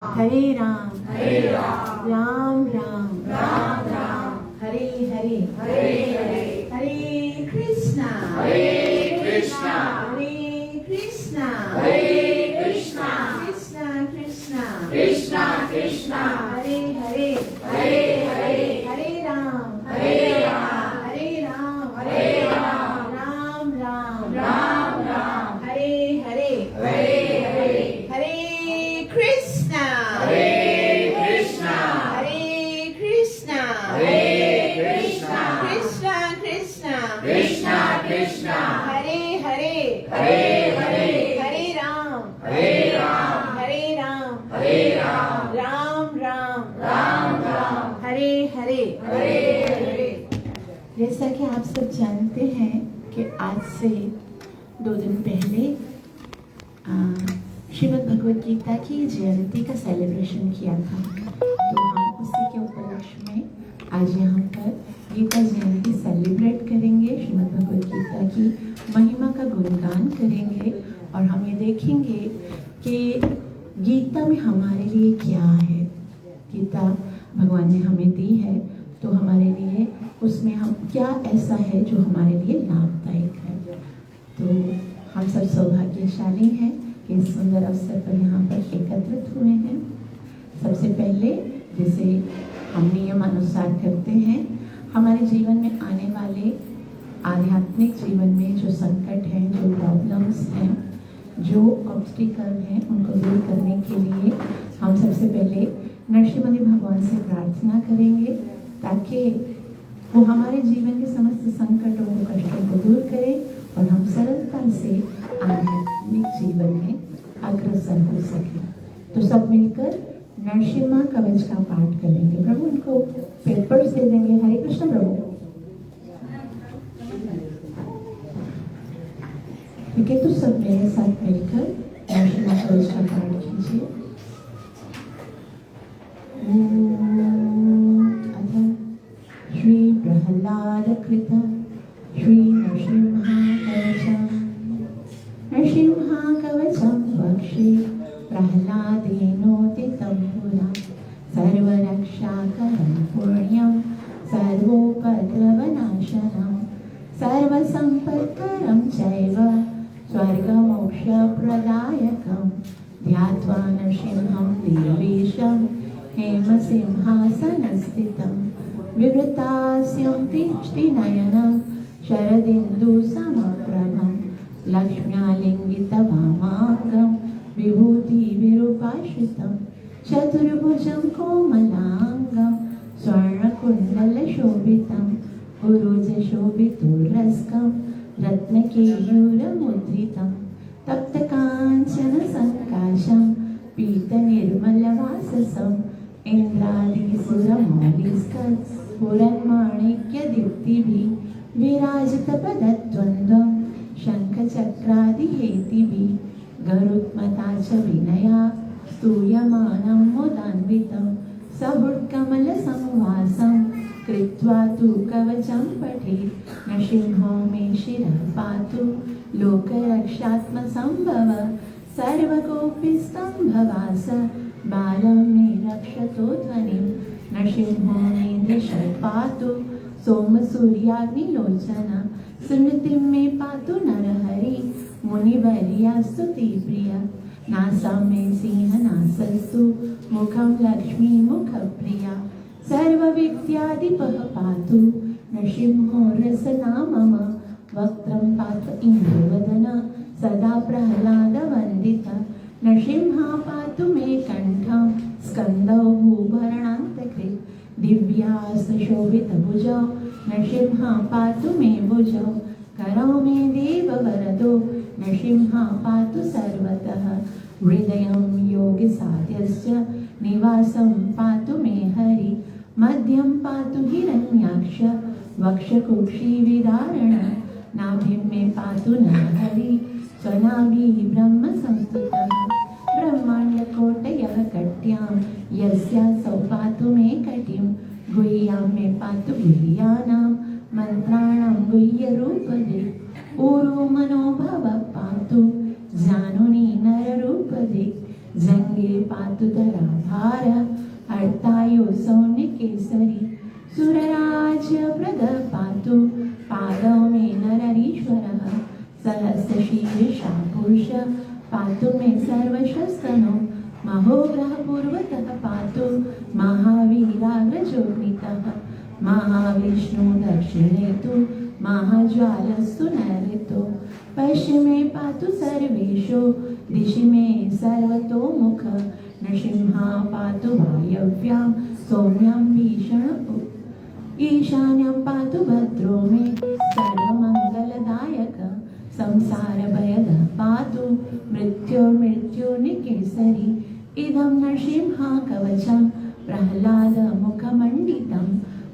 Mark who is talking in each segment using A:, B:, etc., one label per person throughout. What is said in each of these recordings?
A: हरे राम
B: हरे राम
A: राम राम
B: राम राम
A: हरे हरे
B: हरे हरे
A: हरे कृष्णा
B: हरे कृष्णा
A: हरे कृष्णा
B: हरे कृष्णा
A: कृष्णा कृष्णा
B: कृष्णा कृष्णा
A: हरे हरे
B: हरे हरे
A: हरे राम
B: हरे राम
A: हरे राम
B: हरे राम
A: राम राम
B: राम राम
A: हरे हरे
B: हरे हरे
A: हरे कृष्णा
B: हरे कृष्णा
A: हरे कृष्णा
B: हरे कृष्णा
A: कृष्णा कृष्णा
B: कृष्णा कृष्णा
A: हरे हरे
B: हरे हरे
A: हरे राम
B: हरे राम
A: हरे राम
B: हरे राम
A: राम राम
B: राम राम
A: हरे हरे
B: हरे हरे।
A: जैसा कि आप सब जानते हैं कि आज से 2 दिन पहले श्रीमद् भगवद गीता की जयंती का सेलिब्रेशन किया था। तो हम उसी के उपलक्ष्य में आज यहाँ पर गीता जयंती सेलिब्रेट करेंगे, श्रीमद् भगवद गीता की महिमा का गुणगान करेंगे और हम ये देखेंगे कि गीता में हमारे लिए क्या है। गीता भगवान ने हमें दी है तो हमारे लिए उसमें हम क्या ऐसा है जो हमारे लिए लाभदायक है। तो हम सब सौभाग्यशाली हैं कि इस सुंदर अवसर पर यहाँ पर एकत्रित हुए हैं। सबसे पहले जैसे हम नियम अनुसार करते हैं, हमारे जीवन में आने वाले आध्यात्मिक जीवन में जो संकट हैं, जो प्रॉब्लम्स हैं, जो ऑब्स्टिकल हैं, उनको दूर करने के लिए हम सबसे पहले नरसिंह भगवान से प्रार्थना करेंगे ताकि वो हमारे जीवन के समस्त संकटों को, कष्टों को दूर करें और हम सरलता से आध्यात्मिक जीवन में अग्रसर हो सके। तो सब मिलकर नरसिम्हा कवच का पाठ करेंगे। प्रभु उनको पेपर्स दे देंगे। हरे कृष्ण प्रभु। ठीक है, तो सब मेरे साथ मिलकर नरसिम्हा कवच का पाठ कीजिए। श्री प्रहलाद कृत श्री नरसिम्हा कवचम नरसिम्हा कवचम वक्षे प्रहलादेनोदितं पुरा सर्वरक्षाकरं पुण्यं सर्वोपद्रवनाशनं सर्वसम्पत्करं चैव स्वर्गमोक्षप्रदायकं ध्यात्वा नरसिंहं देवेशं हेमसिंहासनस्थितं विवृतास्यं तीक्ष्णनयनं शरदिन्दुसमप्रभं लक्ष्म्यालिङ्गितवामाङ्गं विभूतिविरूपाश्रितं चतुर्भुजं कोमलाङ्गं स्वर्णकुण्डलशोभितं पुरुजशोभितोरस्कं रत्नकेयूरमुद्रितं तप्तकाञ्चनसङ्काशं पीतनिर्मलवाससं इन्द्रादिस्फुरन्माणिक्यदीप्तिभिः विराजितपदद्वन्द्वं शङ्खचक्रादिहेतिभिः गरुत्मता च विनया स्तूयमानं मुदान्वितं सहुड्कमलसंवासं कृत्वा तु कवचं पठेत् नरसिंहो मे शिरः पातु लोकरक्षात्मसंभव सर्वगोपीस्तम्भवास बालं मे रक्षतो ध्वनिं नरसिंहो मे दिशः पातु सोमसूर्याग्निलोचन स्मृतिं मे पातु नरहरि मुनिवर्या स्तुतिप्रिया नासा मे सिंहनासस्तु मुखं लक्ष्मीमुखप्रिया सर्वविद्याधिपः पातु नरसिंहो रसना मम वक्त्रं पातु इन्दुवदन सदा प्रह्लादवन्दिता नरसिंहा पातु मे कण्ठं स्कन्दौ भूभरणान्तकृत् दिव्यास्तशोभितभुजौ नरसिंहा पातु मे भुजौ करौ मे देववरदो नरसिंहा पातु सर्वतः हृदयं योगिसाध्यस्य निवासं पातु मे हरि मध्यं पातु हिरण्याक्ष वक्षकुक्षिविदारण नाभिं मे पातु नरहरि स्वनाभिः ब्रह्मसंस्तुतः ब्रह्माण्डकोटयः कट्यां यस्यासौ पातु मे कटिं गुह्यां मे पातु गुह्यानां मन्त्राणां गुह्यरूपदिक् ऊरू मनोभव पातु जानुनी नररूपदिक् जंगे पातु धरा भार हर्तायो सौम्य केसरी सुरराज्य प्रद पातु पादौ मे नररीश्वरः सहस्रशीर्षा पुरुष पातु मे सर्वशस्तनो महोग्रह पूर्वतः पातु महावीराग्रजोनितः महाविष्णु दक्षिणे तु महाज्वालस्तु नैऋतो पश्चिमे पातु सर्वेषु दिशि मे सर्वतोमुख नृसिंहा पातु वायव्यां सौम्यां भीषण ईशान्यं पातु भद्रो मे सर्वमङ्गलदायक संसारभयदः पातु मृत्युर्मृत्युनिकेसरी इदं नृसिंहा कवचं प्रह्लादमुखमण्डितं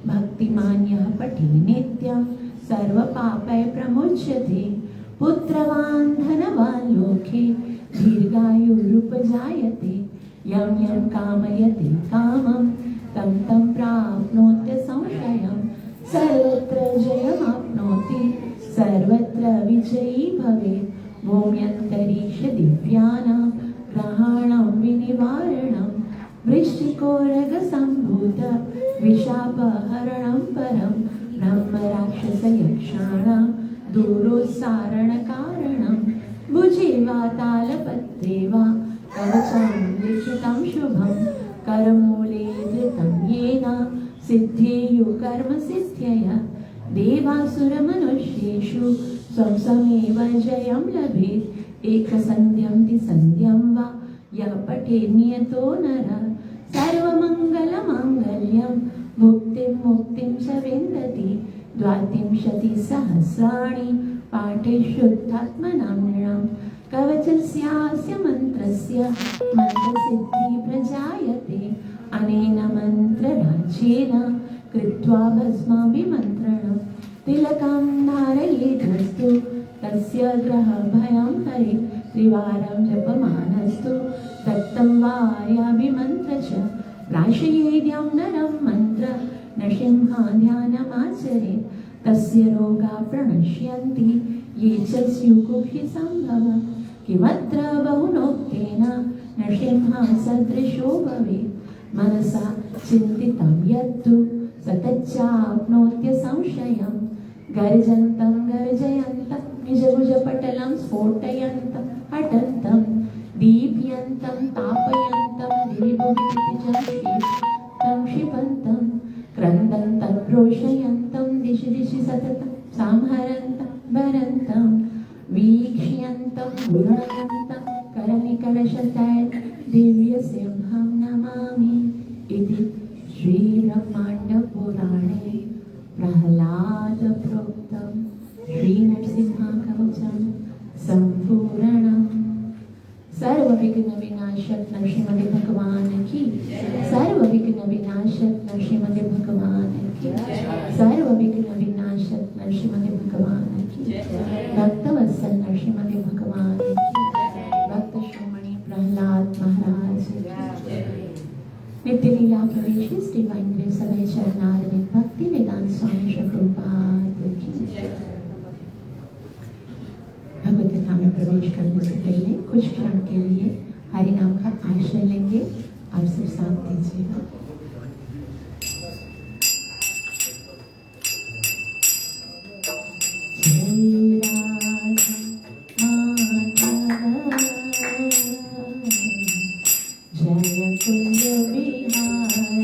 A: भक्तिमान् यः पठे नित्यं सर्वपापै प्रमुच्यते पुत्रवान् धनवान् लोके दीर्घायुरुपजायते यं यं कामयते कामं तं तं प्राप्नोत्य संशयं सर्वत्र जयमाप्नोति सर्वत्र विजयी भवेत् भूम्यन्तरिक्ष दिव्यानां ग्रहाणां विनिवारणं वृश्चिकोरगसम्भूत विशापहरणं परं ब्रह्मराक्षसयक्षाणां दूरोत्सारणकारणं भुजे वा तालपत्रे वा कवचं लिखितं शुभं करमूले धृतं येन सिद्धेयुकर्मसिद्ध्यय देवासुरमनुष्येषु स्वं स्वमेव जयं लभेत् एकसन्ध्यं द्विसन्ध्यं वा यः पठेत् नियतो नरः सर्वमङ्गलमाङ्गल्यं मुक्तिं मुक्तिं च विन्दति 32सहस्राणि पाठे शुद्धात्मनां नृणां कवचस्यास्य मन्त्रस्य मन्त्रसिद्धिः प्रजायते अनेन मन्त्रराज्येन कृत्वा भस्माभिमन्त्रणं तिलकं धारयेद्वस्तु तस्य ग्रहभयं हरे त्रिवारं जपमानस्तु दत्तं वार्याभिमन्त्र च प्राशयेद्यं नरं मन्त्र नृसिंहाध्यानमाचरे तस्य रोगा प्रणश्यन्ति ये च स्युकुभि सम्भव किमत्र बहुनोक्तेन नृसिंहः सदृशो भवेत् मनसा चिन्तितं यत्तु सतच्चाप्नोत्य संशयं गर्जन्तं गर्जयन्तं निजभुजपटलं स्फोटयन्तं हठन्तं दीप्यन्तं तापयन्तं दिविभुविजं क्षिपन्तं क्रन्दन्तं क्रोशयन्तं दिशि दिशि सततं संहरन्तं भरन्तं वीक्ष्यन्तं पूर्णयन्तं करनिकरशतैः दिव्यसिंहं नमामि इति श्रीब्रह्माण्डपुराणे प्रह्लादप्रोक्तं श्रीनरसिंहकवचं सम्पूर्णम् सर्वविघ्न विनाशक नरसिंह भगवान की सर्वविघ्न विनाशक नरसिंह भगवान की सर्वविघ्न विनाशक नरसिंह भगवान की भक्तवत्सल नरसिंह भगवान की भक्त श्रोमणी प्रहलाद महाराज की नित्य लीला प्रवेश डिवाइन ग्रेस सभा चरणारविंद भक्ति वेदांत स्वामी प्रभुपाद की भगवत कथा में प्रवेश करने से पहले कुछ क्षण के लिए हरि नाम का आश्रय लेंगे। आप सब साथ दीजिएगा। जय कुंज बिहारी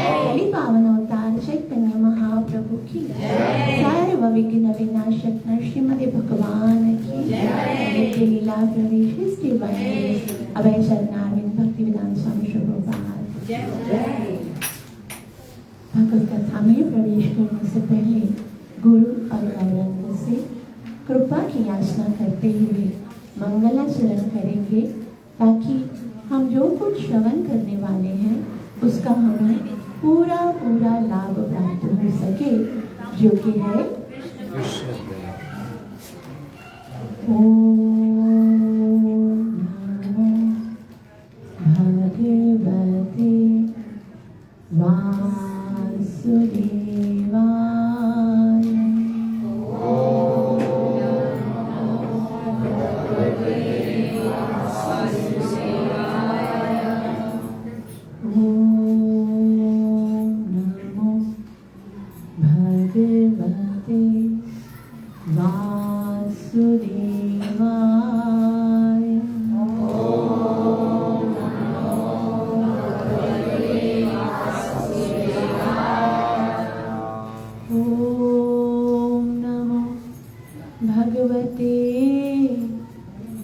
A: कली पावन अवतार चैतन्य महाप्रभु की सर्व विघ्न विनाशक नरसिंह भगवान की नित्य लीला प्रवेश के बने अभय शरणारविंद भक्ति वेदांत स्वामी प्रभुपाद भगवत कथा में प्रवेश करने से पहले गुरु और गौरंग से कृपा की याचना करते हुए मंगलाचरण करेंगे ताकि हम जो कुछ श्रवण करने वाले हैं उसका हमें पूरा पूरा लाभ प्राप्त हो सके, जो कि है ओम नमो भगवते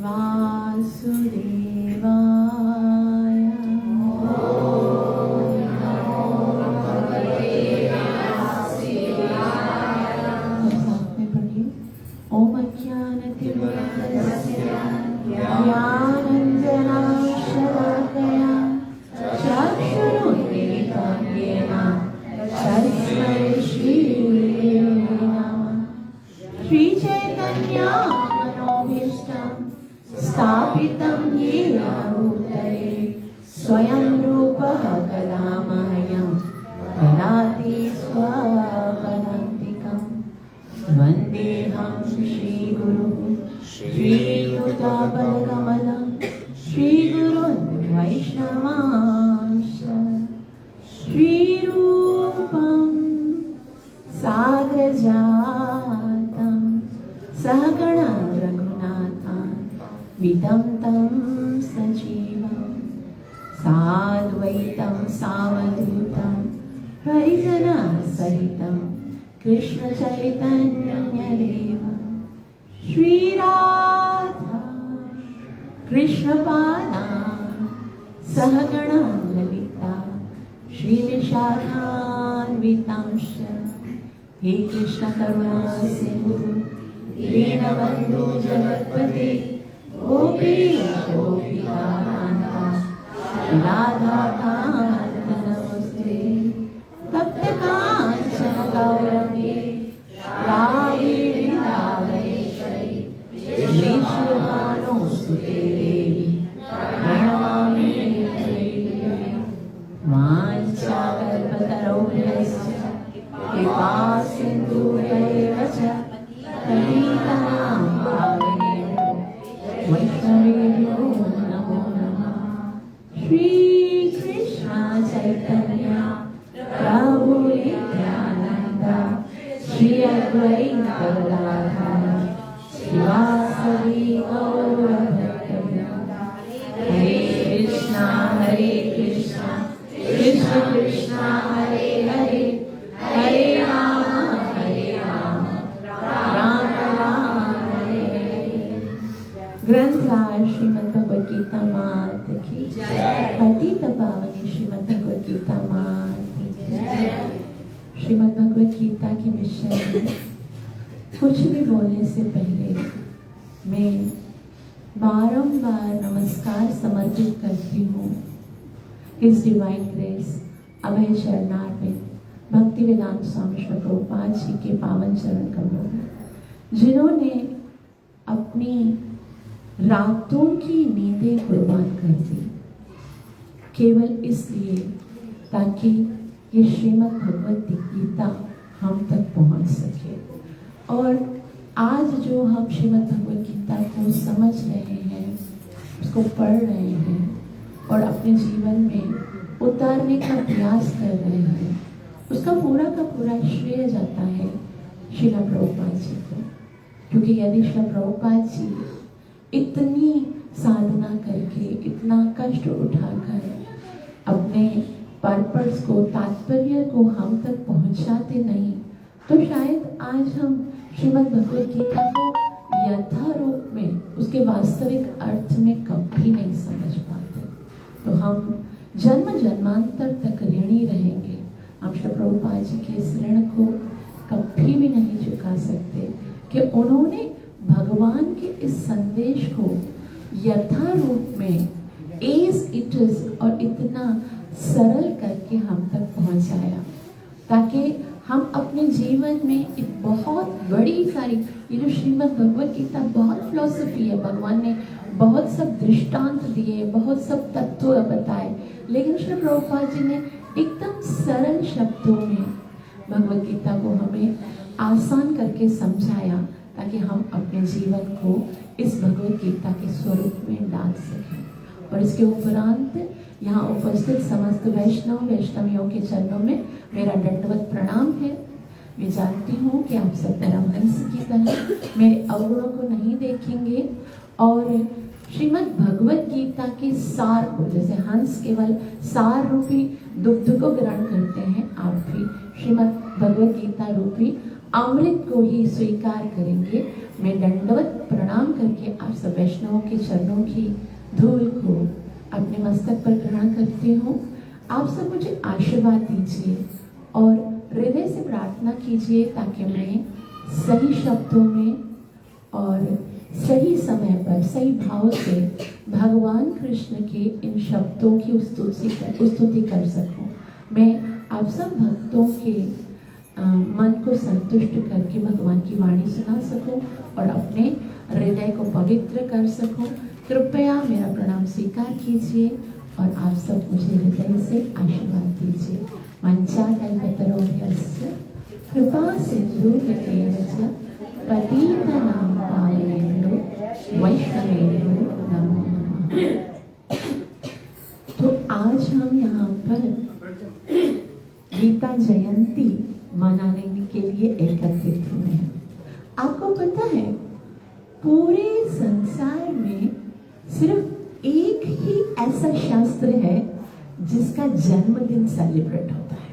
A: वासुदेवाय। स्थापितं येन भूतले स्वयं रूपः कलामयं ददाति स्वपदान्तिकं वन्देऽहं श्रीगुरुं श्रीयुतापदकमलं श्रीगुरुन् वैष्णवांश्च श्रीरूपं साग्रजातं सहगणं विदं तं सजीवं साद्वैतं सावधूतं हरिजनसहितं कृष्णचैतन्यदेवं श्रीराधा कृष्णपादा सहगणं ललिता श्रीविशाखान्वितांश्च हे कृष्ण करुणा सिन्धु दीनबन्धु जगत्पते गोपीश गोपिकान्ता राधाकान्त नमस्ते तप्तकाञ्चन गौरङ्गे राधे वृन्दावनेश्वरि श्रीशुभानुसुते देवी प्रणमामि वाञ्छाकल्पतरुभ्यश्च कृपा सिन्धुभ्यैव च पतितानां पावनेभ्यो वैष्णवेभ्यो नमो नमः। श्री कृष्ण चैतन्य प्रभु नित्यानंद श्री अद्वैत गदाधर श्रीवासदि गौर भक्तवृंद हरे कृष्णा कृष्ण कृष्ण हरे हरे हरे राम राम राम हरे हरे। ग्रंथराज श्रीमद् भगवद गीता मात की पतित पावनी श्रीमद् भगवद गीता मात की जय। श्रीमद् भगवद गीता की मिशन में कुछ भी बोलने से पहले मैं बारंबार नमस्कार समर्पित करती हूँ इस डिवाइन ग्रेस अभय शरणार्विंद भक्ति वेदांत स्वामी श्री प्रभुपाद जी के पावन चरण कमलों में, जिन्होंने अपनी रातों की नींदें कुर्बान कर दी केवल इसलिए ताकि ये श्रीमद् भगवद गीता हम तक पहुंच सके। और आज जो हम श्रीमद् भगवद गीता को समझ रहे हैं, उसको पढ़ रहे हैं और अपने जीवन में उतारने का प्रयास कर रहे हैं, उसका पूरा का पूरा श्रेय जाता है श्रील प्रभुपाद जी को। क्योंकि यदि श्रील प्रभुपाद जी इतनी साधना करके, इतना कष्ट उठाकर अपने पर्पस को, तात्पर्य को हम तक पहुंचाते नहीं, तो शायद आज हम श्रीमद् भगवद गीता को यथारूप में, उसके वास्तविक अर्थ में कभी नहीं समझ पाते। तो हम जन्म जन्मांतर तक ऋणी रहेंगे। हम श्री प्रभुपाद जी के इस ऋण को कभी भी नहीं चुका सकते कि उन्होंने भगवान के इस संदेश को यथारूप में एज इट इज और इतना सरल करके हम तक पहुंचाया, ताकि हम अपने जीवन में एक बहुत बड़ी सारी, ये जो श्रीमद् भगवद गीता बहुत फिलॉसफी है, भगवान ने बहुत सब दृष्टांत दिए, बहुत सब तत्व बताए, लेकिन श्री प्रभुपाद जी ने एकदम सरल शब्दों में भगवद गीता को हमें आसान करके समझाया, ताकि हम अपने जीवन को इस भगवद गीता के स्वरूप में डाल सकें। और इसके उपरांत यहाँ उपस्थित समस्त वैष्णवियों के चरणों में मेरा दंडवत प्रणाम है। मैं जानती हूँ कि आप सब परमहंस की तरह मेरे अवगुणों को नहीं देखेंगे और श्रीमद् भगवद गीता के सार को, जैसे हंस केवल सार रूपी दुग्ध को ग्रहण करते हैं, आप भी श्रीमद् भगवद गीता रूपी अमृत को ही स्वीकार करेंगे। मैं दंडवत प्रणाम करके आप सब वैष्णवों के चरणों की धूल को अपने मस्तक पर ग्रहण करती हूँ। आप सब मुझे आशीर्वाद दीजिए और हृदय से प्रार्थना कीजिए, ताकि मैं सही शब्दों में और सही समय पर सही भाव से भगवान कृष्ण के इन शब्दों की स्तुति कर सकूं। मैं आप सब भक्तों के मन को संतुष्ट करके भगवान की वाणी सुना सकूं और अपने हृदय को पवित्र कर सकूं। कृपया मेरा प्रणाम स्वीकार कीजिए और आप सब मुझे हृदय से आशीर्वाद दीजिए। वंचाकल्पतरोभ्यश्च कृपा सिन्धुभ्येव च पतितानां पावनेभ्यो वैष्णवेभ्यो नमो नमः। तो आज हम यहाँ पर गीता जयंती मनाने के लिए एकत्रित हुए हैं। आपको पता है, पूरे संसार में सिर्फ एक ही ऐसा शास्त्र है जिसका जन्मदिन सेलिब्रेट होता है।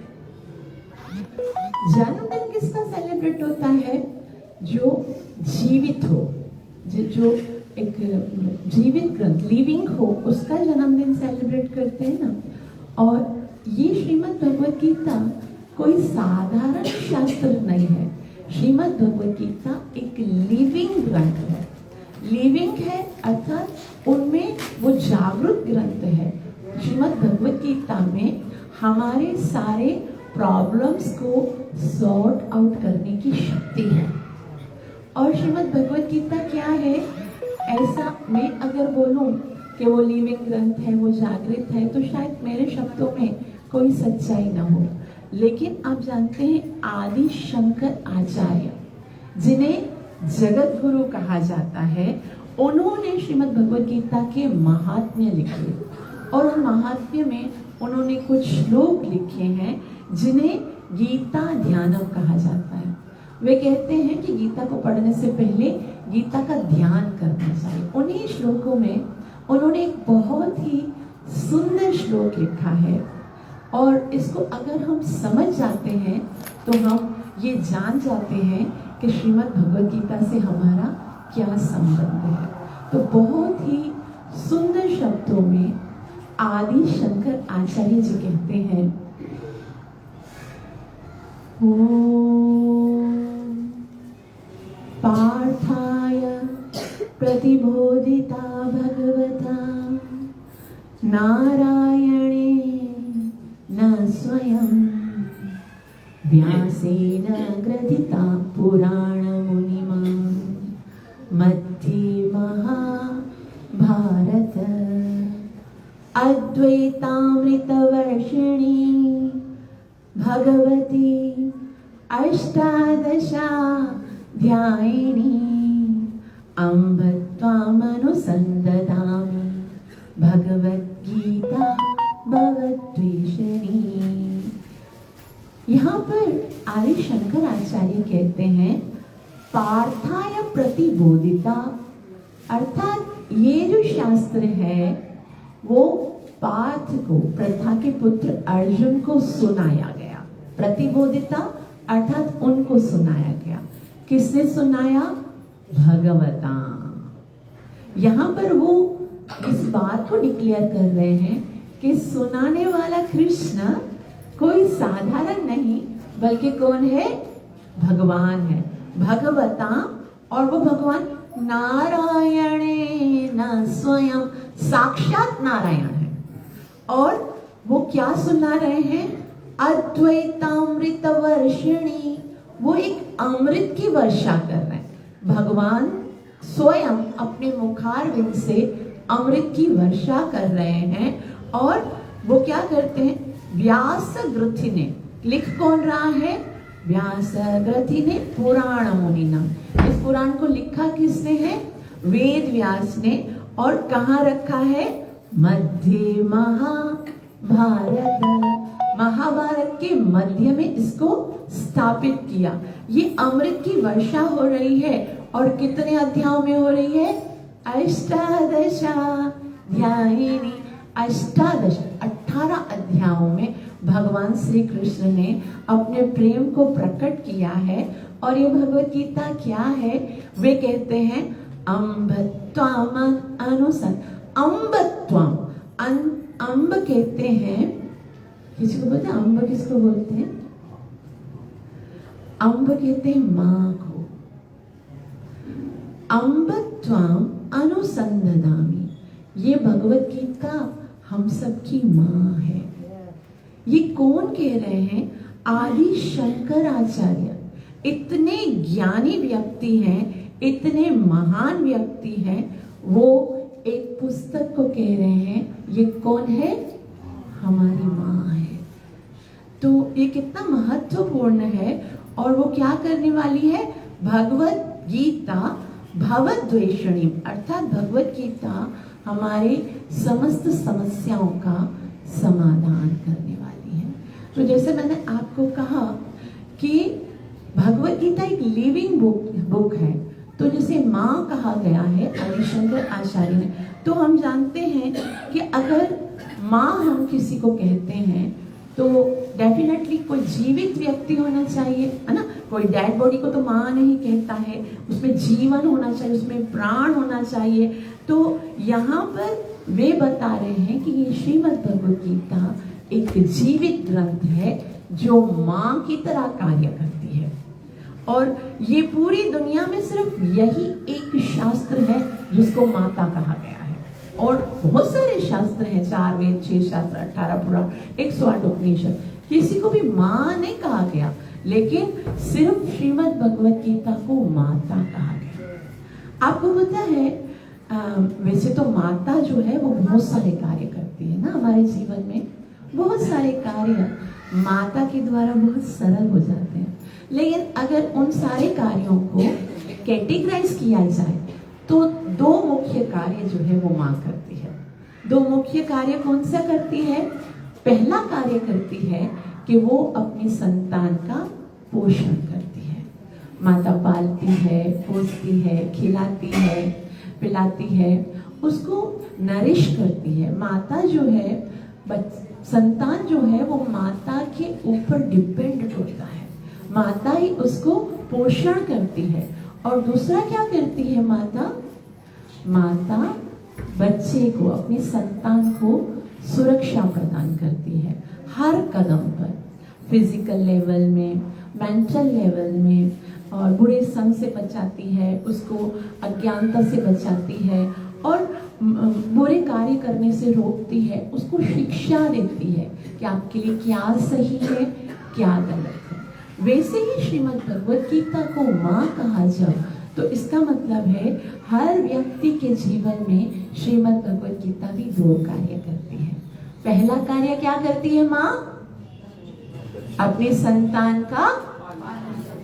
A: जन्मदिन किसका सेलिब्रेट होता है? जो जीवित हो, जो एक जीवित ग्रंथ, लिविंग हो, उसका जन्मदिन सेलिब्रेट करते हैं ना। और ये श्रीमद् भगवद गीता कोई साधारण शास्त्र नहीं है। श्रीमद् भगवद गीता एक लिविंग ग्रंथ है। लिविंग है अर्थात उनमें वो जागरूक ग्रंथ है। श्रीमद् भगवद गीता में हमारे सारे प्रॉब्लम्स को सॉर्ट आउट करने की शक्ति है। और श्रीमद् भगवद गीता क्या है? ऐसा मैं अगर बोलूं कि वो लिविंग ग्रंथ है, वो जागृत है, तो शायद मेरे शब्दों में कोई सच्चाई ना हो। लेकिन आप जानते हैं, आदि शंकर आचार्य, जिन्हें जगत गुरु कहा जाता है, उन्होंने श्रीमद् भगवद गीता के महात्म्य लिखे और उन महात्म्य में उन्होंने कुछ श्लोक लिखे हैं जिन्हें गीता ध्यानम कहा जाता है। वे कहते हैं कि गीता को पढ़ने से पहले गीता का ध्यान करना चाहिए। उन्हीं श्लोकों में उन्होंने एक बहुत ही सुंदर श्लोक लिखा है और इसको अगर हम समझ जाते हैं तो हम ये जान जाते हैं कि श्रीमद् भगवद गीता से हमारा क्या संबंध है। तो बहुत ही सुंदर शब्दों में आदि शंकर आचार्य जी कहते हैं, ओम पार्थाय प्रतिबोधिता भगवता नारायणे न स्वयं व्यासेन ग्रथिता पुराणमुनिमा मध्ये महाभारत अद्वैतामृतवर्षिणी भगवती अष्टादशाध्यायिनी अम्ब त्वामनुसन्दधामि भगवद्गीता भगवद्वेषिणी। यहाँ पर आदि शंकर आचार्य कहते हैं, पार्थाय प्रतिबोधिता, अर्थात ये जो शास्त्र है वो पाठ को प्रथा के पुत्र अर्जुन को सुनाया गया। प्रतिबोधिता अर्थात उनको सुनाया गया। किसने सुनाया? भगवता। यहाँ पर वो इस बात को डिक्लेयर कर रहे हैं कि सुनाने वाला कृष्ण कोई साधारण नहीं बल्कि कौन है? भगवान है, भगवता। और वो भगवान नारायणे न स्वयं, साक्षात नारायण है। और वो क्या सुना रहे हैं? अद्वैतामृत वर्षिणी। वो एक अमृत की वर्षा कर रहे हैं। भगवान स्वयं अपने मुखारविंद से अमृत की वर्षा कर रहे हैं। और वो क्या करते हैं? व्यास ग्रथि ने, लिख कौन रहा है? व्यास ग्रथि ने पुराण मुनिना। इस पुराण को लिखा किसने है? वेद व्यास ने। और कहाँ रखा है? मध्य महाभारत, महाभारत के मध्य में इसको स्थापित किया। ये अमृत की वर्षा हो रही है। और कितने अध्यायों में हो रही है? अष्टादशाध्यायिनी। अष्टादश 18 अध्यायों में भगवान श्री कृष्ण ने अपने प्रेम को प्रकट किया है। और ये भगवत गीता क्या है? वे कहते हैं अम्ब त्वाम अनुसन। अम्ब त्वाम, अम्ब कहते हैं, किसी को बोलते हैं अम्ब? किसको बोलते हैं? अम्ब कहते हैं माँ को। अम्ब त्वाम अनुसंधामी। ये भगवत गीता हम सबकी माँ है। ये कौन कह रहे हैं? आदि शंकराचार्य। इतने ज्ञानी व्यक्ति हैं, इतने महान व्यक्ति हैं, वो एक पुस्तक को कह रहे हैं ये कौन है? हमारी माँ है। तो ये कितना महत्वपूर्ण है। और वो क्या करने वाली है? भगवत गीता भवद्वेषिणी, अर्थात भगवत गीता हमारे समस्त समस्याओं का समाधान करने वाली है। तो जैसे मैंने आपको कहा कि भगवत गीता एक लिविंग बुक है। तो जैसे माँ कहा गया है आदिशंकर आचार्य ने, तो हम जानते हैं कि अगर माँ हम किसी को कहते हैं तो डेफिनेटली कोई जीवित व्यक्ति होना चाहिए, है ना। कोई डेड बॉडी को तो माँ नहीं कहता है, उसमें जीवन होना चाहिए, उसमें प्राण होना चाहिए। तो यहाँ पर वे बता रहे हैं कि ये श्रीमद् भगवत गीता एक जीवित ग्रंथ है जो माँ की तरह कार्य करती है। और ये पूरी दुनिया में सिर्फ यही एक शास्त्र है जिसको माता कहा गया है। और बहुत सारे शास्त्र हैं, 4 वेद, 6 शास्त्र, 18 पुराण, 108 उपनिषद, किसी को भी माँ नहीं कहा गया, लेकिन सिर्फ श्रीमद् भगवत गीता को माता कहा गया। आपको पता है वैसे तो माता जो है वो बहुत सारे कार्य करती है ना हमारे जीवन में। बहुत सारे कार्य माता के द्वारा बहुत सरल हो जाते हैं। लेकिन अगर उन सारे कार्यों को कैटेगराइज किया जाए तो 2 मुख्य कार्य जो है वो माँ करती है। 2 मुख्य कार्य कौन सा करती है? पहला कार्य करती है कि वो अपनी संतान का पोषण करती है। माता पालती है, पोसती है, खिलाती है, पिलाती है, उसको नरिश करती है। माता जो है, संतान जो है वो माता के ऊपर डिपेंड होता है। माता ही उसको पोषण करती है। और दूसरा क्या करती है माता? माता बच्चे को, अपनी संतान को सुरक्षा प्रदान करती है हर कदम पर, फिजिकल लेवल में, मेंटल लेवल में, और बुरे संग से बचाती है, उसको अज्ञानता से बचाती है, और बुरे कार्य करने से रोकती है, उसको शिक्षा देती है कि आपके लिए क्या सही है, क्या गलत है। वैसे ही श्रीमद् भगवत गीता को माँ कहा जाए तो इसका मतलब है हर व्यक्ति के जीवन में श्रीमद् भगवत गीता भी 2 कार्य करती है। पहला कार्य क्या करती है माँ? अपने संतान का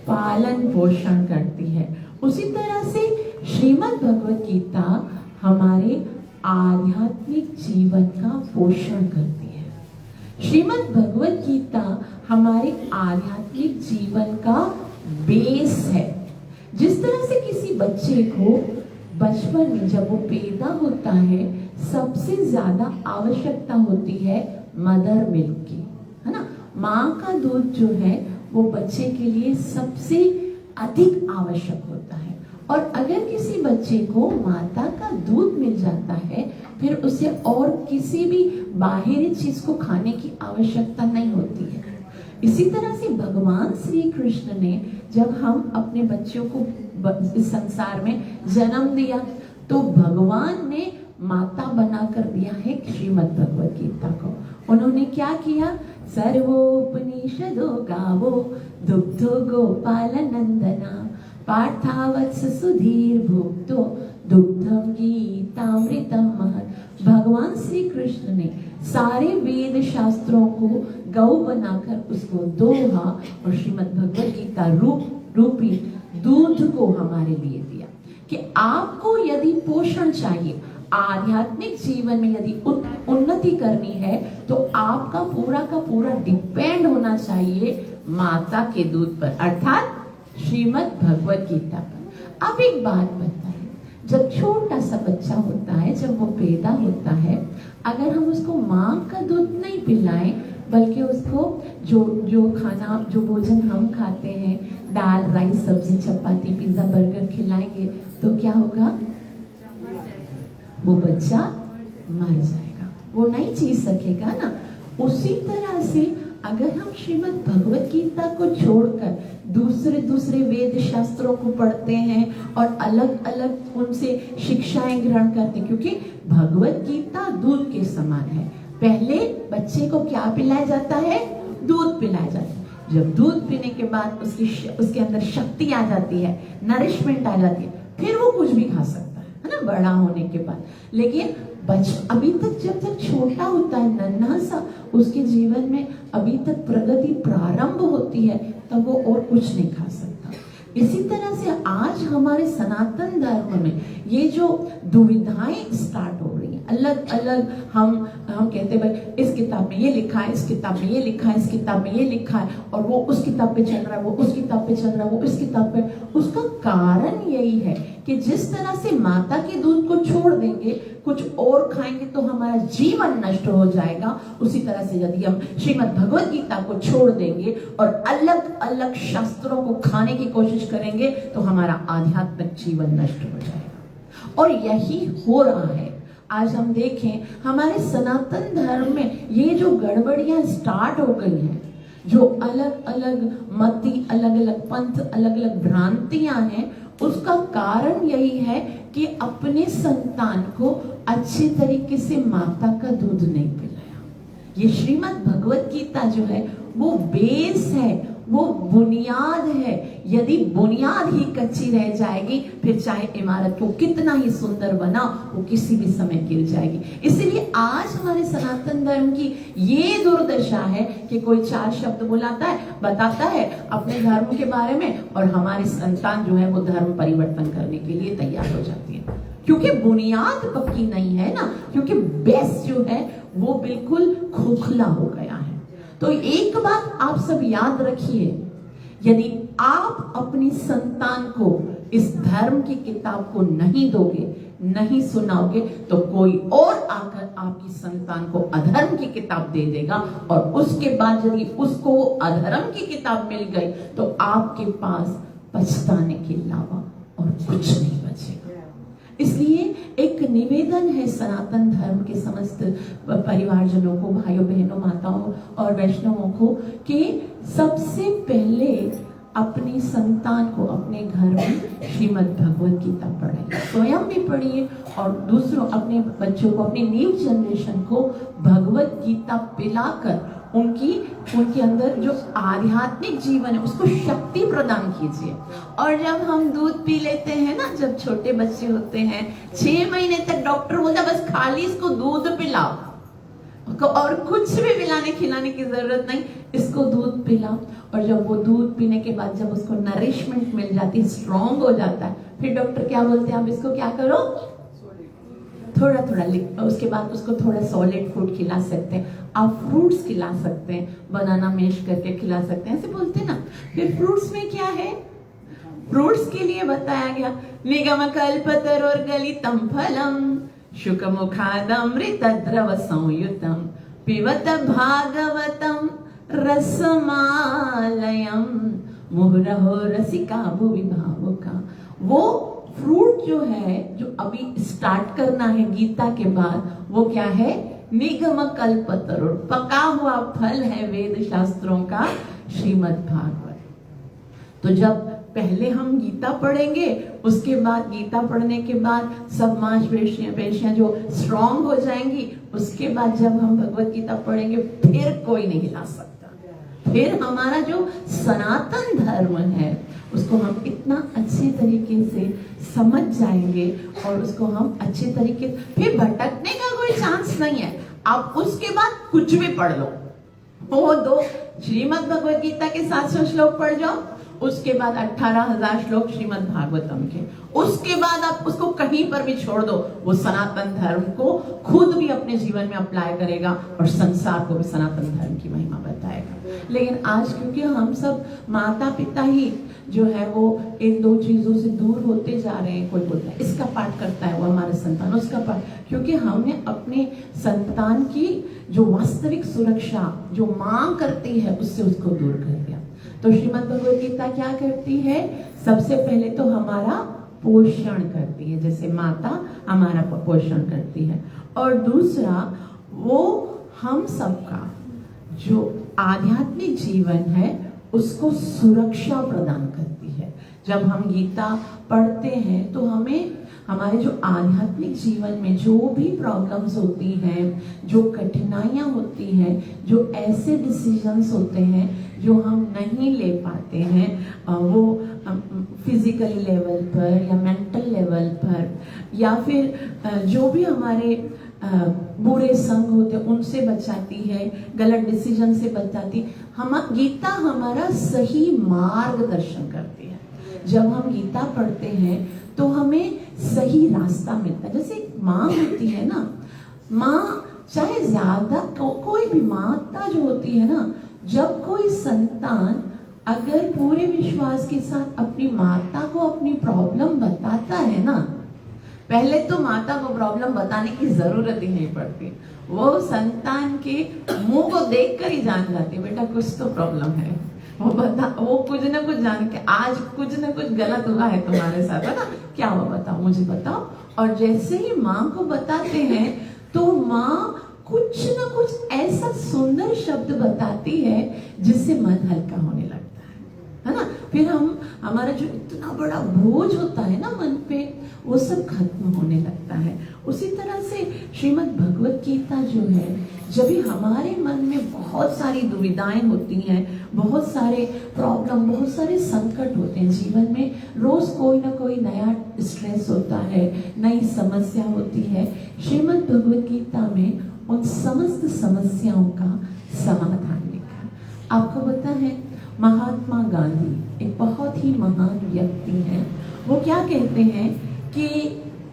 A: पालन पोषण करती है। उसी तरह से श्रीमद् भगवत गीता हमारे आध्यात्मिक जीवन का पोषण करती है। श्रीमद् भगवत गीता हमारे आध्यात्मिक जीवन का बेस है। जिस तरह से किसी बच्चे को बचपन में जब वो पैदा होता है सबसे ज्यादा आवश्यकता होती है मदर मिल्क की, है ना। माँ का दूध जो है वो बच्चे के लिए सबसे अधिक आवश्यक होता है। और अगर किसी बच्चे को माता का दूध मिल जाता है फिर उसे और किसी भी बाहरी चीज को खाने की आवश्यकता नहीं होती है। इसी तरह से भगवान श्री कृष्ण ने जब हम अपने बच्चों को इस संसार में जन्म दिया तो भगवान ने माता बनाकर दिया है श्रीमद् भगवत गीता को। उन्होंने क्या किया? सर्वोपनिषदो गावो दुग्धो गोपाल नंदना पार्थावत्स सुधीर भुक्तो दुग्धम गीतामृतम महत्। भगवान श्री कृष्ण ने सारे वेद शास्त्रों को गौ बनाकर उसको दोहा और श्रीमद् भगवत गीता रूपी दूध को हमारे लिए दिया कि आपको यदि पोषण चाहिए, आध्यात्मिक जीवन में यदि उन्नति करनी है तो आपका पूरा का पूरा डिपेंड होना चाहिए माता के दूध पर, अर्थात श्रीमद् भगवत गीता पर। अब एक बात बताएं, जब छोटा सा बच्चा होता है, जब वो पैदा होता है, अगर हम उसको माँ का दूध नहीं पिलाएं बल्कि उसको जो खाना जो भोजन हम खाते हैं, दाल राइस सब्जी चपाती पिज्जा बर्गर खिलाएंगे तो क्या होगा? वो बच्चा मर जाएगा, वो नहीं जी सकेगा ना। उसी तरह से अगर हम श्रीमद् भगवत गीता को छोड़कर दूसरे वेद शास्त्रों को पढ़ते हैं और अलग अलग उनसे शिक्षाएं ग्रहण करते हैं, क्योंकि भगवत गीता दूध के समान है। पहले बच्चे को क्या पिलाया जाता है? दूध पिलाया जाता है। जब दूध पीने के बाद उसके अंदर शक्ति आ जाती है, नरिशमेंट आ जाती है, फिर वो कुछ भी खा सकता है ना, बड़ा होने के बाद। लेकिन अभी तक जब तक छोटा होता है, नन्हा सा, उसके जीवन में अभी तक प्रगति प्रारंभ होती है, तब वो और कुछ नहीं खा सकता। इसी तरह से आज हमारे सनातन धर्म में ये जो दुविधाएं स्टार्ट हो रही हैं, अलग अलग हम कहते हैं भाई इस किताब में ये लिखा है, इस किताब में ये लिखा है, इस किताब में ये लिखा है, और वो उस किताब पे चल रहा है, वो उस किताब पे चल रहा है, वो इस किताब पे। उसका कारण यही है कि जिस तरह से माता के दूध को छोड़ देंगे, कुछ और खाएंगे तो हमारा जीवन नष्ट हो जाएगा। उसी तरह से यदि हम श्रीमद् भगवत गीता को छोड़ देंगे और अलग अलग शास्त्रों को खाने की कोशिश करेंगे तो हमारा आध्यात्मिक जीवन नष्ट हो जाएगा। और यही हो रहा है। आज हम देखें हमारे सनातन धर्म में ये जो गड़बड़ियां स्टार्ट हो गई हैं, जो अलग अलग मति, अलग अलग पंथ, अलग अलग भ्रांतियां हैं, उसका कारण यही है कि अपने संतान को अच्छे तरीके से माता का दूध नहीं पिलाया। ये श्रीमद् भगवत गीता जो है वो बेस है, वो बुनियाद है। यदि बुनियाद ही कच्ची रह जाएगी फिर चाहे इमारत को कितना ही सुंदर बना, वो किसी भी समय गिर जाएगी। इसलिए आज हमारे सनातन धर्म की ये दुर्दशा है कि कोई चार शब्द बताता है अपने धर्म के बारे में और हमारी संतान जो है वो धर्म परिवर्तन करने के लिए तैयार हो जाती है, क्योंकि बुनियाद पक्की नहीं है ना, क्योंकि बेस जो है वो बिल्कुल खोखला हो गया है। तो एक बात आप सब याद रखिए, यदि आप अपनी संतान को इस धर्म की किताब को नहीं दोगे, नहीं सुनाओगे, तो कोई और आकर आपकी संतान को अधर्म की किताब दे देगा, और उसके बाद यदि उसको वो अधर्म की किताब मिल गई तो आपके पास पछताने के अलावा और कुछ नहीं बचेगा। इसलिए एक निवेदन है सनातन धर्म के समस्त परिवारजनों को, भाइयों बहनों, माताओं और वैष्णवों को, कि सबसे पहले अपनी संतान को अपने घर में श्रीमद् भगवत गीता पढ़ाइए, स्वयं भी पढ़िए और दूसरों अपने बच्चों को, अपनी न्यू जनरेशन को भगवत गीता पिलाकर उनके अंदर जो आध्यात्मिक जीवन है उसको शक्ति प्रदान कीजिए। और जब हम दूध पी लेते हैं ना, जब छोटे बच्चे होते हैं 6 महीने तक डॉक्टर बोलता बस खाली इसको दूध पिलाओ और कुछ भी पिलाने खिलाने की जरूरत नहीं, इसको दूध पिलाओ। और जब वो दूध पीने के बाद जब उसको नरिशमेंट मिल जाती है, स्ट्रॉन्ग हो जाता है, फिर डॉक्टर क्या बोलते हैं, आप इसको क्या करो, थोड़ा थोड़ा, उसके बाद उसको थोड़ा सॉलिड फूड खिला सकते हैं, आप फ्रूट्स खिला सकते हैं, बनाना मैश करके खिला सकते हैं, ऐसे बोलते हैं ना। फिर फ्रूट्स में क्या है, फ्रूट्स के लिए बताया गया निगम कल्पतरोर्गलितं फलम शुकमुखादमृतद्रव संयुतम पिबत भागवतम रसमालयम मुहुरहो रसिका भुवि भावुका। वो फ्रूट जो है, जो अभी स्टार्ट करना है गीता के बाद, वो क्या है? निगम कल्पतरुण, पका हुआ फल है वेद शास्त्रों का श्रीमद् भागवत। तो जब पहले हम गीता पढ़ेंगे, उसके बाद गीता पढ़ने के बाद सब मांसपेशियां जो स्ट्रांग हो जाएंगी, उसके बाद जब हम भगवत गीता पढ़ेंगे फिर कोई नहीं हिला सकता। फिर हमारा जो सनातन धर्म है उसको हम इतना अच्छे तरीके से समझ जाएंगे और उसको हम अच्छे तरीके, फिर भटकने का कोई चांस नहीं है। आप उसके बाद कुछ भी पढ़ लो, वो दो श्रीमद् भगवत गीता के 700 श्लोक पढ़ जाओ, उसके बाद 18,000 श्लोक श्रीमद् भागवतम के, उसके बाद आप उसको कहीं पर भी छोड़ दो, वो सनातन धर्म को खुद भी अपने जीवन में अप्लाई करेगा और संसार को भी सनातन धर्म की महिमा बताएगा। लेकिन आज क्योंकि हम सब माता पिता ही जो है वो इन दो चीजों से दूर होते जा रहे हैं। कोई बोलता है इसका पाठ करता है वो हमारे संतान, उसका पाठ, क्योंकि हमने अपने संतान की जो वास्तविक सुरक्षा जो मांग करती है उससे उसको दूर कर दिया। तो श्रीमद् भगवत गीता क्या करती है? सबसे पहले तो हमारा पोषण करती है, जैसे माता हमारा पोषण करती है, और दूसरा वो हम सबका जो आध्यात्मिक जीवन है उसको सुरक्षा प्रदान करती है। जब हम गीता पढ़ते हैं तो हमें हमारे जो आध्यात्मिक जीवन में जो भी प्रॉब्लम्स होती हैं, जो कठिनाइयां होती हैं, जो ऐसे डिसीजंस होते हैं जो हम नहीं ले पाते हैं, वो फिजिकली लेवल पर या मेंटल लेवल पर या फिर जो भी हमारे बुरे संग होते हैं उनसे बचाती है, गलत डिसीजन से बचाती। हम गीता हमारा सही मार्गदर्शन करती है। जब हम गीता पढ़ते हैं तो हमें सही रास्ता मिलता है। जैसे एक माँ होती है ना, माँ चाहे ज्यादा कोई भी माता जो होती है ना, जब कोई संतान अगर पूरे विश्वास के साथ अपनी माता को अपनी प्रॉब्लम बताता है ना, पहले तो माता को प्रॉब्लम बताने की जरूरत ही नहीं पड़ती, वो संतान के मुंह को देखकर ही जान जाती बेटा कुछ तो प्रॉब्लम है। वो कुछ ना कुछ जान के, आज कुछ ना कुछ गलत हुआ है तुम्हारे साथ, है ना, क्या हुआ बताओ, मुझे बताओ। और जैसे ही माँ को बताते हैं तो माँ कुछ ना कुछ ऐसा सुंदर शब्द बताती है जिससे मन हल्का होने लगता है ना। फिर हमारा जो इतना बड़ा बोझ होता है ना मन पे, वो सब खत्म होने लगता है। उसी तरह से श्रीमद् भगवत गीता जो है, जब भी हमारे मन में बहुत सारी दुविधाएं होती हैं, बहुत सारे प्रॉब्लम, बहुत सारे संकट होते हैं जीवन में, रोज कोई ना कोई नया स्ट्रेस होता है, नई समस्या होती है, श्रीमद् भगवत गीता में उन समस्त समस्याओं का समाधान लिखा है। आपको पता है महात्मा गांधी एक बहुत ही महान व्यक्ति हैं। वो क्या कहते हैं कि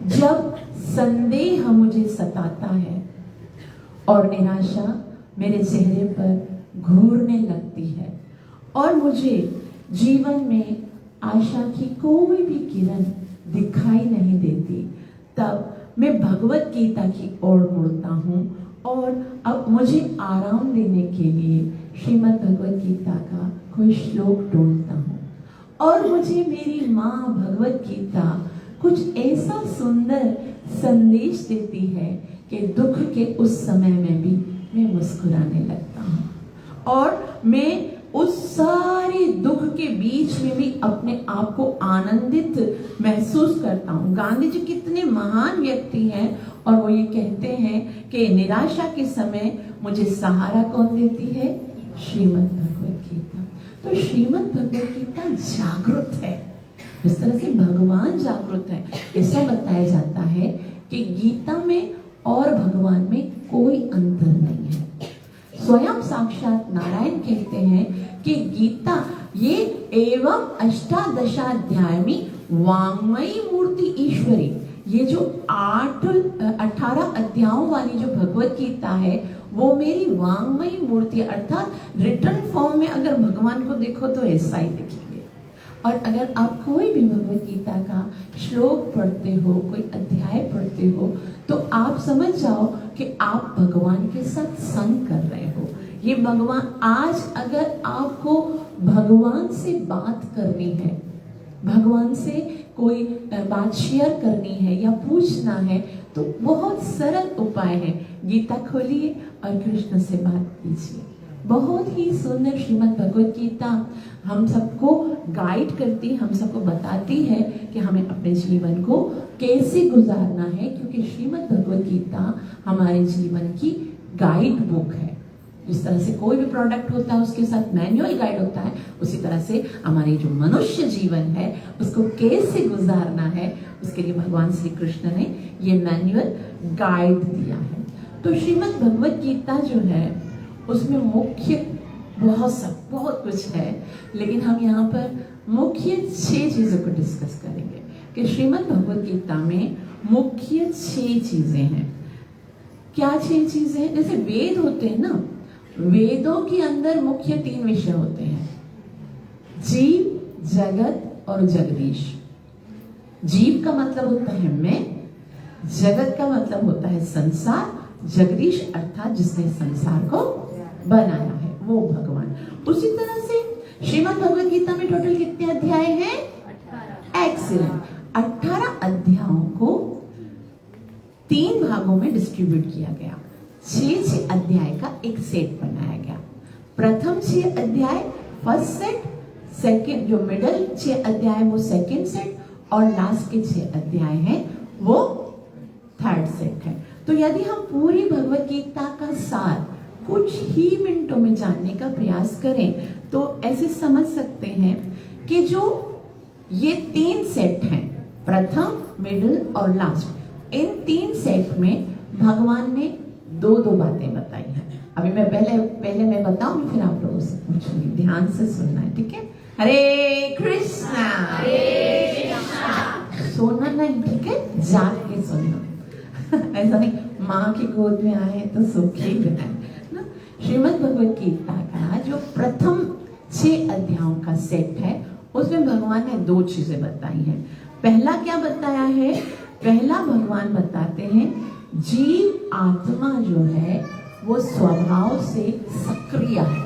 A: जब संदेह मुझे सताता है और निराशा मेरे चेहरे पर घूरने लगती है और मुझे जीवन में आशा की कोई भी किरण दिखाई नहीं देती, तब मैं भगवत गीता की ओर मुड़ता हूँ और अब मुझे आराम देने के लिए श्रीमद् भगवत गीता का कोई श्लोक ढूंढता हूँ और मुझे मेरी माँ भगवत गीता कुछ ऐसा सुंदर संदेश देती है कि दुख के उस समय में भी मैं मुस्कुराने लगता हूँ और मैं उस सारे दुख के बीच में भी अपने आप को आनंदित महसूस करता हूँ। गांधी जी कितने महान व्यक्ति हैं और वो ये कहते हैं कि निराशा के समय मुझे सहारा कौन देती है? श्रीमद् भगवत गीता। तो श्रीमद् भगवत गीता जागृत है, इस तरह से भगवान जागृत है। ऐसा बताया जाता है कि गीता में और भगवान में कोई अंतर नहीं है। स्वयं साक्षात नारायण कहते हैं कि गीता ये एवं अष्टादशाध्यायी वाङ्मयी मूर्ति ईश्वरी, ये जो 18 अध्यायों वाली जो भगवत गीता है वो मेरी वाङ्मयी मूर्ति, अर्थात रिटर्न फॉर्म में अगर भगवान को देखो तो ऐसा ही दिखेंगे। और अगर आप कोई भी भगवत गीता का श्लोक पढ़ते हो, कोई अध्याय पढ़ते हो, तो आप समझ जाओ कि आप भगवान के साथ संग कर रहे हो। ये भगवान, आज अगर आपको भगवान से बात करनी है, भगवान से कोई बात शेयर करनी है या पूछना है, तो बहुत सरल उपाय है, गीता खोलिए और कृष्ण से बात कीजिए। बहुत ही सुंदर श्रीमद् भगवत गीता हम सबको गाइड करती, हम सबको बताती है कि हमें अपने जीवन को कैसे गुजारना है, क्योंकि श्रीमद् भगवत गीता हमारे जीवन की गाइड बुक है। जिस तरह से कोई भी प्रोडक्ट होता है उसके साथ मैनुअल गाइड होता है, उसी तरह से हमारे जो मनुष्य जीवन है उसको कैसे गुजारना है, उसके लिए भगवान श्री कृष्ण ने ये मैनुअल गाइड दिया है। तो श्रीमद् भगवत गीता जो है उसमें मुख्य बहुत कुछ है, लेकिन हम यहाँ पर मुख्य 6 चीजों को डिस्कस करेंगे कि श्रीमद् भगवत गीता में मुख्य 6 चीजें हैं। क्या 6 चीजें हैं? जैसे वेद होते हैं ना, वेदों के अंदर मुख्य 3 विषय होते हैं, जीव, जगत और जगदीश। जीव का मतलब होता है मैं, जगत का मतलब होता है संसार, जगदीश अर्थात जिसने संसार को बनाया है वो भगवान। उसी तरह से श्रीमद् भगवत गीता में टोटल कितने अध्याय हैं? 18। एक्सीलेंट। 18 अध्यायों को 3 भागों में डिस्ट्रीब्यूट किया गया। 6 अध्याय का एक सेट बनाया गया। प्रथम 6 अध्याय फर्स्ट सेट, सेकंड जो मिडल 6 अध्याय वो सेकंड सेट, और लास्ट के 6 अध्याय हैं वो थर्ड सेट है। तो यदि हम पूरी भगवत गीता का सार कुछ ही मिनटों में जानने का प्रयास करें तो ऐसे समझ सकते हैं कि जो ये 3 सेट हैं, प्रथम, मिडिल और लास्ट, इन 3 सेट में भगवान ने 2 बातें बताई हैं। अभी मैं पहले मैं बताऊंगी, फिर आप लोगों से पूछूंगी, ध्यान से सुनना है, ठीक है? हरे कृष्णा, सोना नहीं, ठीक है? जाग के सुनना ऐसा नहीं माँ की गोद में आए तो सुखी है ना। श्रीमद् भगवत गीता का जो प्रथम 6 अध्यायों का सेट है उसमें भगवान ने 2 चीजें बताई हैं। पहला क्या बताया है? पहला भगवान बताते हैं जीव आत्मा जो है वो स्वभाव से सक्रिय है।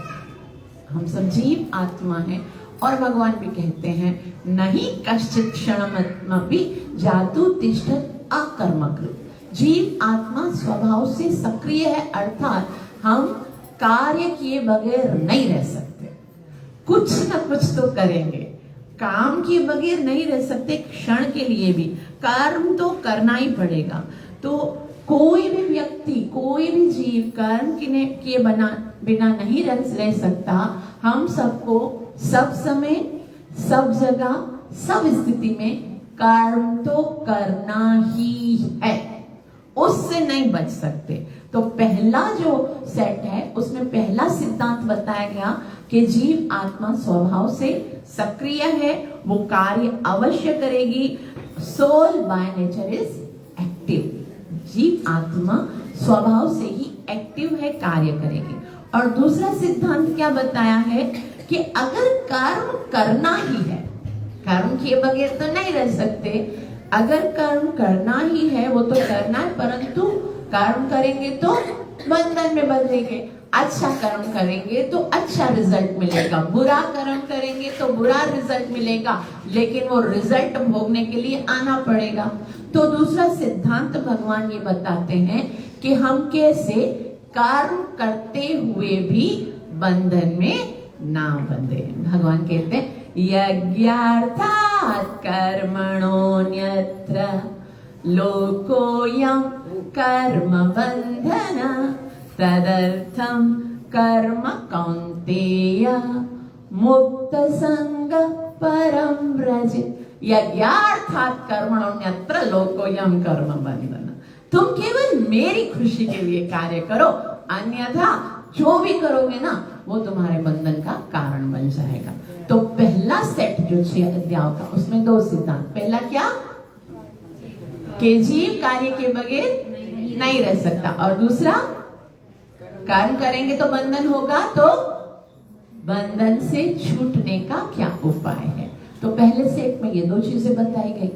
A: हम सब जीव आत्मा है, और भगवान भी कहते हैं नहीं कश्चित् क्षणमपि जातु तिष्ठत् अकर्मकृत्। जीव आत्मा स्वभाव से सक्रिय है, अर्थात हम कार्य किए बगैर नहीं रह सकते, कुछ ना कुछ तो करेंगे। काम किए बगैर नहीं रह सकते, क्षण के लिए भी कर्म तो करना ही पड़ेगा। तो कोई भी व्यक्ति, कोई भी जीव कर्म किए बिना नहीं रह सकता। हम सबको सब समय, सब जगह, सब स्थिति में कर्म तो करना ही है, उससे नहीं बच सकते। तो पहला जो सेट है उसमें पहला सिद्धांत बताया गया कि जीव आत्मा स्वभाव से सक्रिय है, वो कार्य अवश्य करेगी। Soul by nature is active. जीव आत्मा स्वभाव से ही एक्टिव है, कार्य करेगी। और दूसरा सिद्धांत क्या बताया है कि अगर कर्म करना ही है, कर्म किए बगैर तो नहीं रह सकते, अगर कर्म करना ही है वो तो करना है, परंतु कर्म करेंगे तो बंधन में बंधेंगे। अच्छा कर्म करेंगे तो अच्छा रिजल्ट मिलेगा, बुरा कर्म करेंगे तो बुरा रिजल्ट मिलेगा, लेकिन वो रिजल्ट भोगने के लिए आना पड़ेगा। तो दूसरा सिद्धांत भगवान ये बताते हैं कि हम कैसे कर्म करते हुए भी बंधन में ना बंधे। भगवान कहते हैं यज्ञार्थात् कर्मणोऽन्यत्र लोकोऽयं कर्म बन्धना तदर्थं कर्म कौन्तेय मुक्त संग परम व्रजेत्। यज्ञार्थात् कर्मणोऽन्यत्र लोकोऽयं कर्म बन्धना। तुम केवल मेरी खुशी के लिए कार्य करो, अन्यथा जो भी करोगे ना वो तुम्हारे बंधन का कारण बन जाएगा। तो पहला सेट जो 6 अध्यायों का, उसमें 2 सिद्धांत। पहला क्या कि जीव कार्य के बगैर नहीं रह सकता, और दूसरा कर्म करेंगे तो बंधन होगा, तो बंधन से छूटने का क्या उपाय है। तो पहले सेट में ये दो चीजें बताई गई।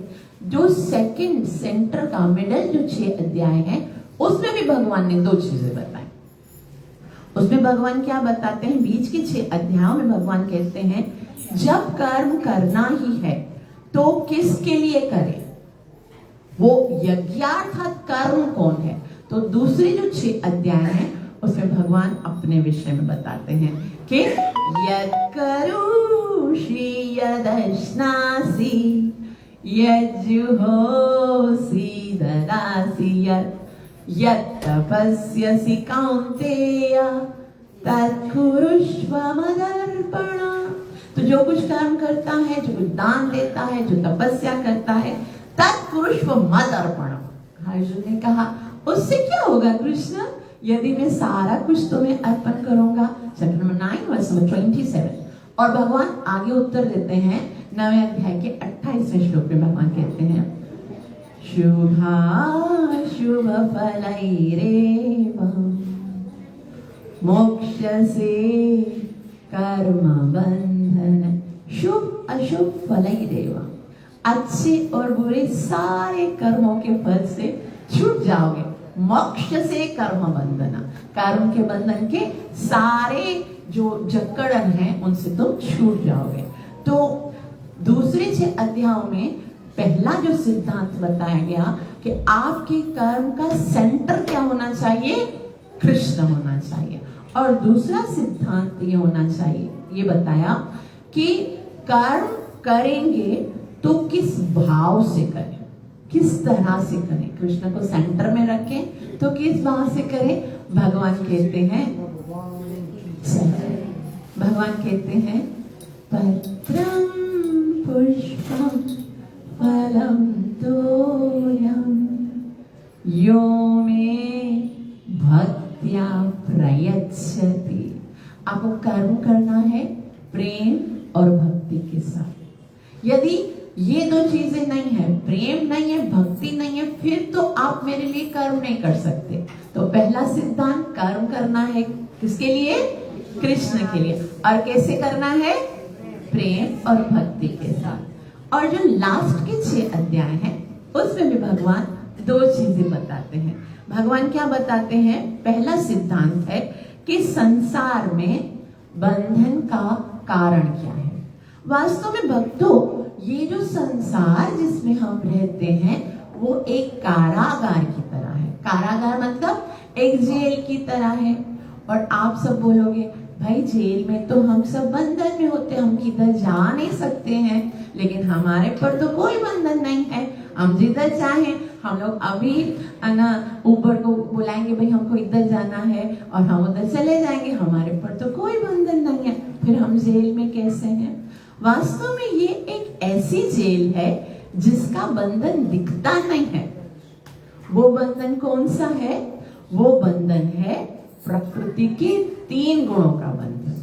A: जो सेकंड सेंटर का मिडल जो 6 अध्याय है उसमें भी भगवान ने 2 चीजें बताई। उसमें भगवान क्या बताते हैं, बीच के 6 अध्यायों में भगवान कहते हैं जब कर्म करना ही है तो किसके लिए करें, वो यज्ञार्थात कर्म कौन है। तो दूसरे जो 6 अध्याय हैं उसमें भगवान अपने विषय में बताते हैं कि यत्करोषि यदश्नासि यज्जुहोसि ददासि यत्तपस्यसि कौन्तेय तत्कुरुष्व मदर्पणा। तो जो कुछ कर्म करता है, जो कुछ दान देता है, जो तपस्या करता है, तत्कुरुष्व मदर्पणा। अर्जुन ने कहा उससे क्या होगा कृष्ण यदि मैं सारा कुछ तुम्हें अर्पण करूंगा। Chapter number 9 verse number 27। और भगवान आगे उत्तर देते हैं 9वें अध्याय के 28वें श्लोक में भगवान कहते हैं शुभाशुभ फलैरेव मोक्षसे कर्म बंधन। शुभ अशुभ फलैरेव, अच्छे और बुरे सारे कर्मों के फल से छूट जाओगे। मोक्ष से कर्म बंधना, कर्म के बंधन के सारे जो जकड़न है उनसे तुम छूट जाओगे। तो दूसरे 6 अध्यायों में पहला जो सिद्धांत बताया गया कि आपके कर्म का सेंटर क्या होना चाहिए, कृष्ण होना चाहिए। और दूसरा सिद्धांत ये होना चाहिए, ये बताया कि कर्म करेंगे तो किस भाव से करें, किस तरह से करें। कृष्ण को सेंटर में रखें तो किस भाव से करें। भगवान कहते हैं पत्रं पुष्पं फलं तोयं यो मे भक्त्या प्रयच्छति। आपको कर्म करना है प्रेम और भक्ति के साथ। यदि ये 2 चीजें नहीं है, प्रेम नहीं है, भक्ति नहीं है, फिर तो आप मेरे लिए कर्म नहीं कर सकते। तो पहला सिद्धांत कर्म करना है किसके लिए, कृष्ण के लिए। और कैसे करना है, प्रेम और भक्ति के साथ। और जो लास्ट के 6 अध्याय हैं उसमें भी भगवान 2 चीजें बताते हैं। भगवान क्या बताते हैं, पहला सिद्धांत है कि संसार में बंधन का कारण क्या है। वास्तव में भक्तों, ये जो संसार जिसमें हम रहते हैं वो एक कारागार की तरह है। कारागार मतलब एक जेल की तरह है। और आप सब बोलोगे भाई जेल में तो हम सब बंधन में होते, हम किधर जा नहीं सकते हैं। लेकिन हमारे पर तो कोई बंधन नहीं है, हम जिधर चाहें हम लोग अभी ना ऊबर को बुलाएंगे भाई हमको इधर जाना है और हम उधर चले जाएंगे, हमारे पर तो कोई बंधन नहीं है। फिर हम जेल में कैसे हैं। वास्तव में ये एक ऐसी जेल है जिसका बंधन दिखता नहीं है। वो बंधन कौन सा है, वो बंधन है प्रकृति के 3 गुणों का बंधन।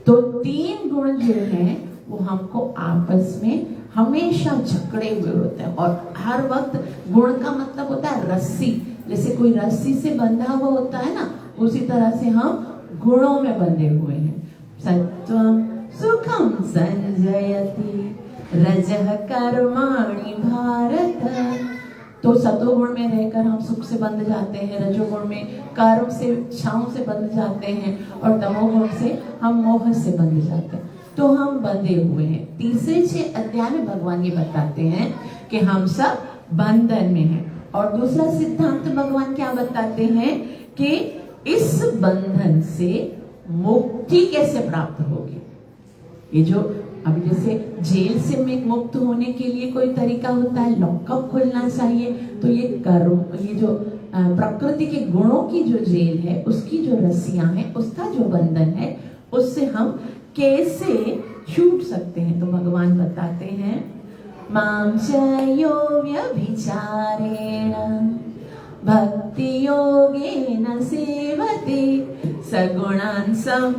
A: तो 3 गुण जो हैं वो हमको आपस में हमेशा जकड़े हुए होते हैं। और हर वक्त गुण का मतलब होता है रस्सी, जैसे कोई रस्सी से बंधा हुआ होता है ना, उसी तरह से हम गुणों में बंधे हुए हैं। सत्वम सुखम संजयति रजः कर्माणि भारत। तो सतोगुण में रहकर हम सुख से बंध जाते हैं, रजोगुण में कर्म से इच्छाओं से बंध जाते हैं और तमोगुण से हम मोह से बंध जाते हैं। तो हम बंधे हुए हैं। तीसरे 6 अध्याय में भगवान ये बताते हैं कि हम सब बंधन में हैं। और दूसरा सिद्धांत भगवान क्या बताते हैं कि इस बंधन से मुक्ति कैसे प्राप्त होगी। ये जो अभी जैसे जेल से में मुक्त होने के लिए कोई तरीका होता है, लॉकअप खुलना चाहिए। तो ये कर्म, ये जो प्रकृति के गुणों की जो जेल है, उसकी जो रस्सियां हैं, उसका जो बंधन है, उससे हम कैसे छूट सकते हैं। तो भगवान बताते हैं मां च यो व्यभिचारेण भक्ति योगेन सेवते सगुणान् सम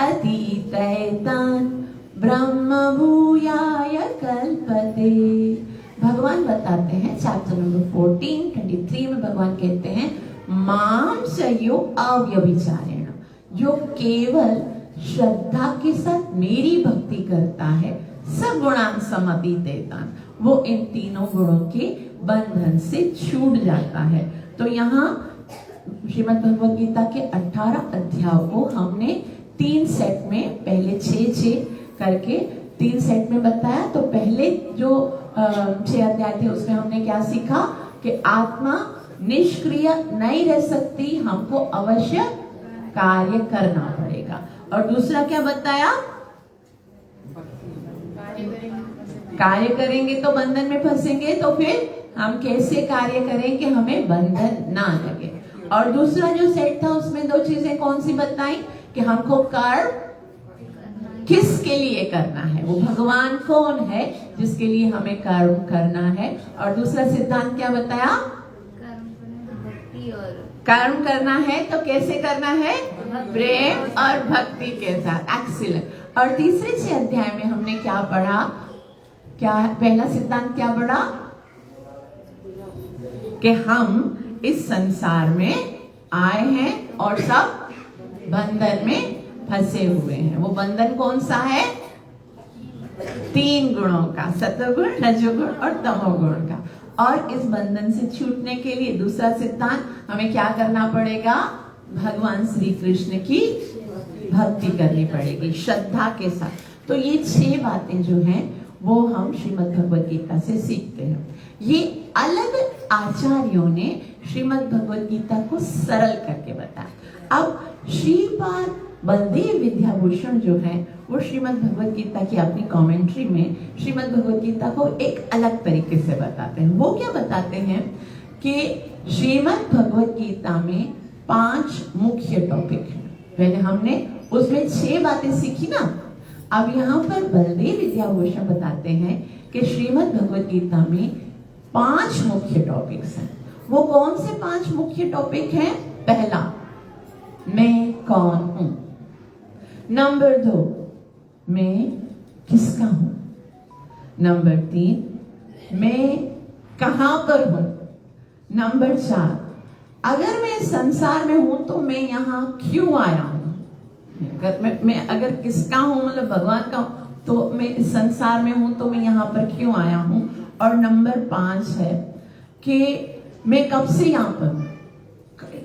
A: अतीतैतान् ब्रह्म भूयाय कल्पते। भगवान बताते हैं चैप्टर नंबर 14:23 में भगवान कहते हैं मां च यो अव्यभिचारेण, जो केवल श्रद्धा के साथ मेरी भक्ति करता है, गुणान समतीतेतान, वो इन तीनों गुणों के बंधन से छूट जाता है। तो यहाँ श्रीमद् भगवद गीता के 18 अध्यायों को हमने 3 सेट में, पहले 6 करके 3 सेट में बताया। तो पहले जो 6 अध्याय थे उसमें हमने क्या सीखा कि आत्मा निष्क्रिय नहीं रह सकती, हमको अवश्य कार्य करना पड़ेगा। और दूसरा क्या बताया, कार्य करेंगे तो बंधन में फंसेंगे, तो फिर हम कैसे कार्य करें कि हमें बंधन ना लगे। और दूसरा जो सेट था उसमें 2 चीजें कौन सी बताई कि हमको कर्म किसके लिए करना है, वो भगवान कौन है जिसके लिए हमें कर्म करना है। और दूसरा सिद्धांत क्या बताया, कर्म करना है तो कैसे करना है, प्रेम और भक्ति के साथ। एक्सीलेंट। और तीसरे 6 अध्याय में हमने क्या पढ़ा, क्या पहला सिद्धांत क्या पढ़ा कि हम इस संसार में आए हैं और सब बंधन में फंसे हुए हैं। वो बंधन कौन सा है, 3 गुणों का, सत्वगुण, रजोगुण और तमोगुण का। और इस बंधन से छूटने के लिए दूसरा सिद्धांत, हमें क्या करना पड़ेगा, भगवान श्री कृष्ण की भक्ति करनी पड़ेगी श्रद्धा के साथ। तो ये 6 बातें जो हैं वो हम श्रीमद् भगवद गीता से सीखते हैं। ये अलग आचार्यों ने श्रीमद् भगवद गीता को सरल करके बताया। अब श्रीपाद बलदेव विद्याभूषण जो है वो श्रीमद् भगवद गीता की अपनी कमेंट्री में श्रीमद् भगवद गीता को एक अलग तरीके से बताते हैं। वो क्या बताते हैं कि श्रीमद् भगवद गीता में 5 मुख्य टॉपिक हैं। पहले हमने उसमें 6 बातें सीखी ना, अब यहाँ पर बलदेव विद्याभूषण बताते हैं कि श्रीमद् भगवद गीता में 5 मुख्य टॉपिक्स हैं। वो कौन से 5 मुख्य टॉपिक हैं? पहला, मैं कौन हूं। नंबर 2, मैं किसका हूं। नंबर 3, मैं कहां पर हूं। नंबर 4, अगर मैं संसार में हूं तो मैं यहां क्यों आया हूं। मैं अगर किसका हूं मतलब भगवान का, तो मैं इस संसार में हूं तो मैं यहाँ पर क्यों आया हूं। और नंबर 5 है कि मैं कब से यहाँ पर हूं,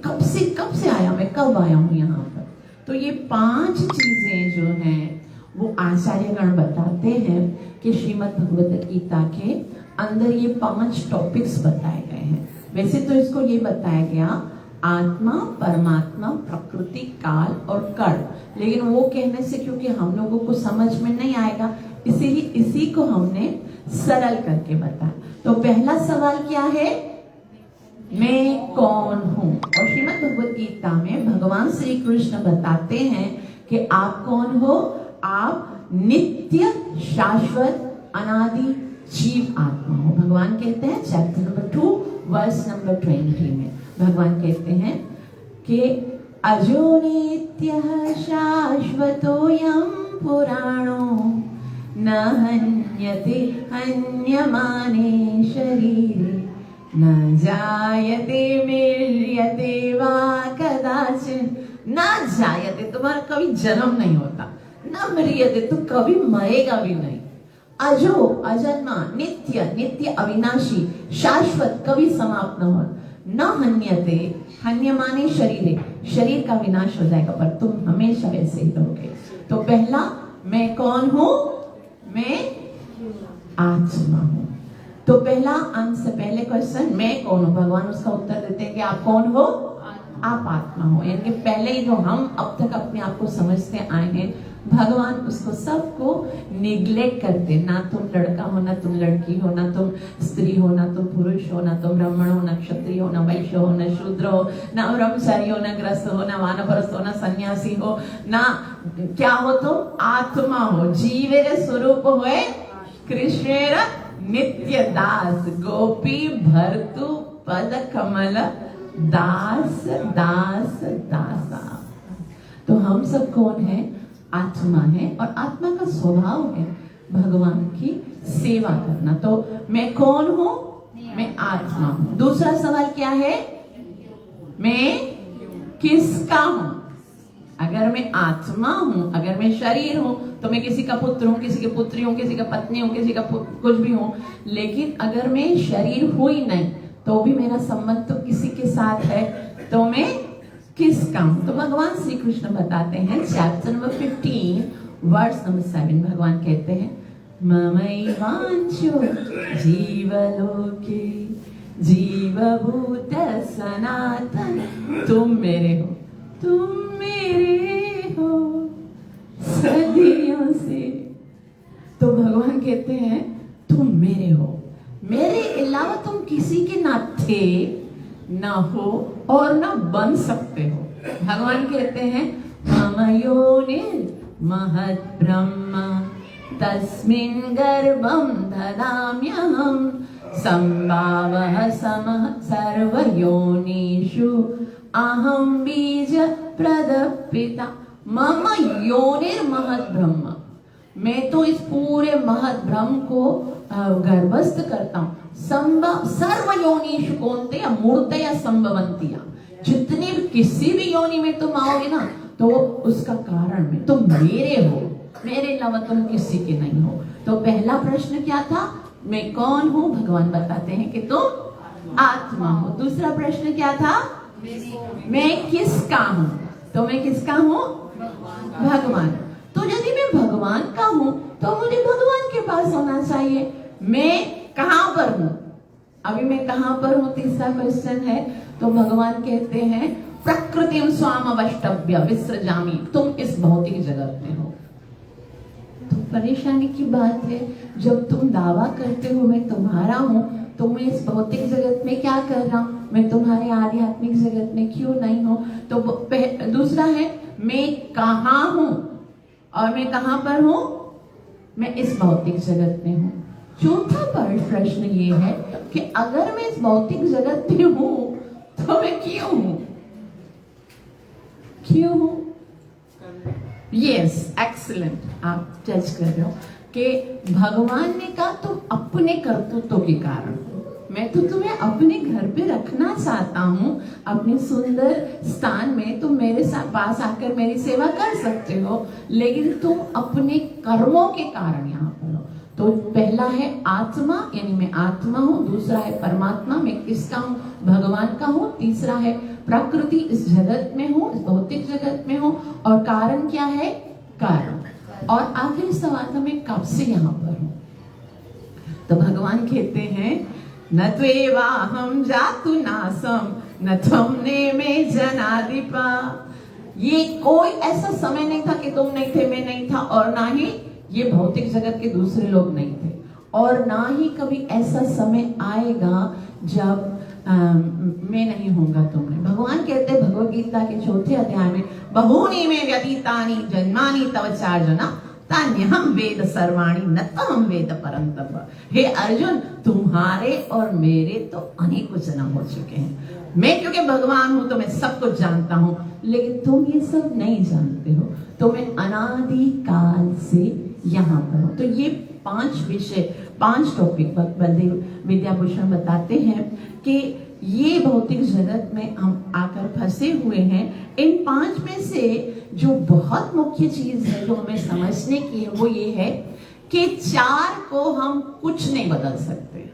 A: कब से आया, मैं कब आया हूं यहाँ पर। तो ये 5 चीजें जो हैं वो आचार्यगण बताते हैं कि श्रीमद् भगवद गीता के अंदर ये 5 टॉपिक्स बताए गए हैं। वैसे तो इसको ये बताया गया आत्मा, परमात्मा, प्रकृति, काल और कर्म, लेकिन वो कहने से क्योंकि हम लोगों को समझ में नहीं आएगा, इसीलिए इसी को हमने सरल करके बताया। तो पहला सवाल क्या है, मैं कौन हूं। और श्रीमद् भगवद गीता में भगवान श्री कृष्ण बताते हैं कि आप कौन हो, आप नित्य, शाश्वत, अनादि जीव आत्मा हो। भगवान कहते हैं चैप्टर नंबर 2 वर्स नंबर 20 में भगवान कहते हैं कि अजो नित्यः शाश्वतोऽयं पुराणो न हन्यते हन्यमाने शरीरे न जायते म्रियते वा कदाचिन। न जायते, तुम्हारा कभी जन्म नहीं होता, न म्रियते, तो कभी मरेगा भी नहीं। अजो, अजन्मा, नित्य, नित्य अविनाशी, शाश्वत, कभी समाप्त न हो। न हन्यते, हन्य माने शरीर, शरीर का विनाश हो जाएगा पर तुम हमेशा वैसे ही रहोगे। तो पहला, मैं कौन हूं, मैं आत्मा हूं। तो पहला अंक से पहले क्वेश्चन, मैं कौन हूं, भगवान उसका उत्तर देते हैं कि आप कौन हो, आप आत्मा हो। यानी पहले ही जो हम अब तक अपने आप को समझते आए हैं, भगवान उसको सबको निग्लेक्ट करते। ना तुम लड़का हो, ना तुम लड़की हो, ना तुम स्त्री हो, ना तुम पुरुष हो, ना तुम ब्राह्मण हो, ना क्षत्रिय हो, ना वैश्य हो, ना शूद्र हो, ना ब्रह्मचारी हो, ना ग्रस्त हो, ना वानप्रस्थ हो, ना सन्यासी हो, ना क्या हो, तुम आत्मा हो। जीवेर स्वरूप होए कृष्णेर नित्य दास, गोपी भर्तु पद कमल दास दास दासा। तो हम सब कौन है, आत्मा है, और आत्मा का स्वभाव है भगवान की सेवा करना। तो मैं कौन हूं, मैं आत्मा हूं। दूसरा सवाल क्या है, मैं किसका हूं। अगर मैं आत्मा हूँ, अगर मैं शरीर हूँ, तो मैं किसी का पुत्र हूँ, किसी की पुत्री हूँ, किसी का पत्नी हूँ, किसी का कुछ भी हूँ। लेकिन अगर मैं शरीर हूँ ही नहीं, तो भी मेरा संबंध तो किसी के साथ है, तो मैं किसका हूँ? तो भगवान श्री कृष्ण बताते हैं, चैप्टर नंबर 15 वर्स नंबर 7, भगवान कहते हैं, ममैवांशो जीवलोके जीवभूत सनातन। तुम मेरे हो, तुम मेरे हो सदियों से। तो भगवान कहते हैं तुम मेरे हो, मेरे अलावा तुम किसी के ना थे, ना हो और ना बन सकते हो। भगवान कहते हैं मम योनिर् महत् ब्रह्म तस्मिन् गर्भं ददाम्यहम् संभावः समः सर्वयोनिषु अहं बीज प्रदपिता। मम योनिर् महत् ब्रह्म, मैं तो इस पूरे महत् ब्रह्म को गर्भस्थ करता हूँ। सर्व योनिषु कौनते मूर्तया संभवंतिया, जितनी भी किसी भी योनि में तुम आओगे ना, तो उसका कारण में तुम मेरे हो, मेरे अलावा तुम किसी के नहीं हो। तो पहला प्रश्न क्या था? मैं कौन हूँ? भगवान बताते हैं कि तुम आत्मा हो। दूसरा प्रश्न क्या था? मैं किसका हूँ? तो मैं किसका हूँ? भगवान। तो यदि मैं भगवान का हूँ, तो मुझे भगवान के पास होना चाहिए। मैं कहाँ पर हूँ? अभी मैं कहाँ पर हूँ? तीसरा क्वेश्चन है। तो भगवान कहते हैं प्रकृतिम स्वाम अवष्टभ्य विसृजामि। तुम इस भौतिक जगत में हो। तो परेशानी की बात है, जब तुम दावा करते हो मैं तुम्हारा हूँ, तो मैं इस भौतिक जगत में क्या कर रहा हूँ? मैं तुम्हारे आध्यात्मिक जगत में क्यों नहीं हूँ? तो दूसरा है मैं कहाँ हूँ, और मैं कहाँ पर हूँ? मैं इस भौतिक जगत में हूँ। चौथा प्रश्न ये है कि अगर मैं इस भौतिक जगत में हूँ, तो मैं क्यों हूँ? क्यों हूँ? यस, एक्सीलेंट, आप जज कर रहे हो कि भगवान ने कहा तुम अपने कर्तृत्व के कारण। मैं तो तुम्हें अपने घर पे रखना चाहता हूँ, अपने सुंदर स्थान में। तुम मेरे साथ पास आकर मेरी सेवा कर सकते हो, लेकिन तुम अपने कर्मों के कारण यहाँ पर हो। तो पहला है आत्मा, यानी मैं आत्मा हूँ। दूसरा है परमात्मा, मैं किसका हूँ? भगवान का हूँ। तीसरा है प्रकृति, इस जगत में हूँ, इस भौतिक जगत में हूँ। और कारण क्या है? कारण। और आखिरी सवाल था मैं कब से यहाँ पर हूँ? तो भगवान कहते हैं न त्वेवाहं जातु नासम न त्वं नेमे जनाधिपा। ये कोई ऐसा समय नहीं था कि तुम नहीं थे, मैं नहीं था, और ना ही ये भौतिक जगत के दूसरे लोग नहीं थे, और ना ही कभी ऐसा समय आएगा जब मैं नहीं होऊंगा तुमने। भगवान कहते हैं भगवद गीता के 4थे अध्याय में, बहूनि मे व्यतीतानि जन्मानि तव चार्जुन तान्यहं वेद सर्वाणि न तहं वेद परन्तप। हे अर्जुन, तुम्हारे और मेरे तो अनेकों जन्म हो चुके हैं। मैं क्योंकि भगवान हूं तो मैं सब कुछ जानता हूं, लेकिन तुम ये सब नहीं जानते हो। तो मैं अनादि काल से यहाँ पर हूँ। तो ये 5 विषय, 5 टॉपिक बलदेव विद्याभूषण बताते हैं कि ये भौतिक जगत में हम आकर फंसे हुए हैं। इन 5 में से जो बहुत मुख्य चीज है जो हमें समझने की है, वो ये है कि 4 को हम कुछ नहीं बदल सकते।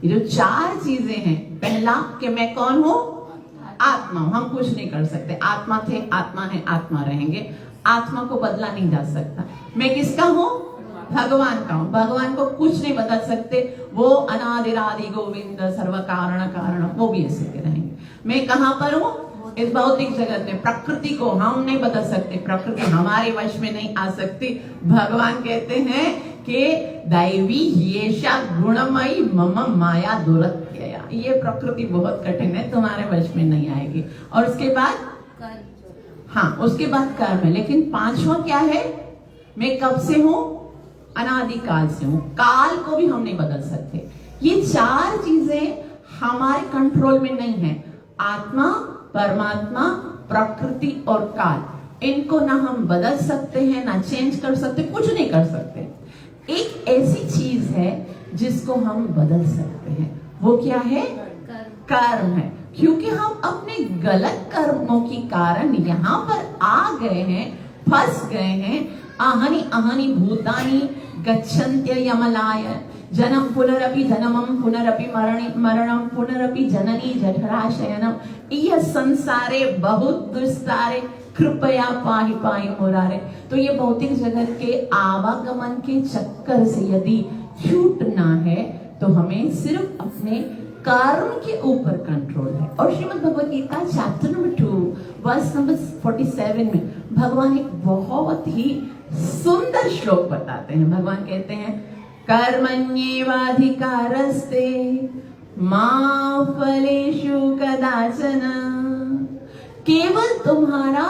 A: ये जो 4 चीजें हैं, पहला कि मैं कौन हूँ? आत्मा हूँ, हम कुछ नहीं कर सकते। आत्मा थे, आत्मा है, आत्मा रहेंगे। आत्मा को बदला नहीं जा सकता। मैं किसका हूँ? भगवान का हूँ। भगवान को कुछ नहीं बदल सकते। वो अनादिरादि गोविंद सर्व कारण कारण, वो भी ऐसे के रहेंगे। मैं कहाँ पर हूँ? इस भौतिक जगत में। प्रकृति को हम नहीं बदल सकते, प्रकृति हमारे वश में नहीं आ सकती। भगवान कहते हैं कि दैवी येषा गुणमयी मम माया दुरत्यया। ये प्रकृति बहुत कठिन है, तुम्हारे वश में नहीं आएगी। और उसके बाद हाँ, उसके बाद कर्म है। लेकिन 5वां क्या है? मैं कब से हूं? अनादिकाल से हूं। काल को भी हम नहीं बदल सकते। ये 4 चीजें हमारे कंट्रोल में नहीं है। आत्मा, परमात्मा, प्रकृति और काल, इनको ना हम बदल सकते हैं, ना चेंज कर सकते, कुछ नहीं कर सकते। एक ऐसी चीज है जिसको हम बदल सकते हैं, वो क्या है? कर्म है। क्योंकि हम अपने गलत कर्मों के कारण यहाँ पर आ गए हैं, फंस गए हैं। आहनि आहनि भूतानि गच्छन्त्य यमलाय जन्म पुनरपि जन्मम पुनरपि मरणम पुनरपि जननी जठराशयनम यह संसारे बहुत दुस्तारे कृपया पाहि पाहि मुरारे। तो ये भौतिक जगत के आवागमन के चक्कर से यदि छूटना है तो हमें सिर्फ अपने कर्म के ऊपर कंट्रोल है। और Shrimad Bhagavad Gita chapter number 2 verse number 47 में भगवान एक बहुत ही सुंदर श्लोक बताते हैं। भगवान कहते हैं कर्मण्येवाधिकारस्ते मा फलेषु कदाचन। केवल तुम्हारा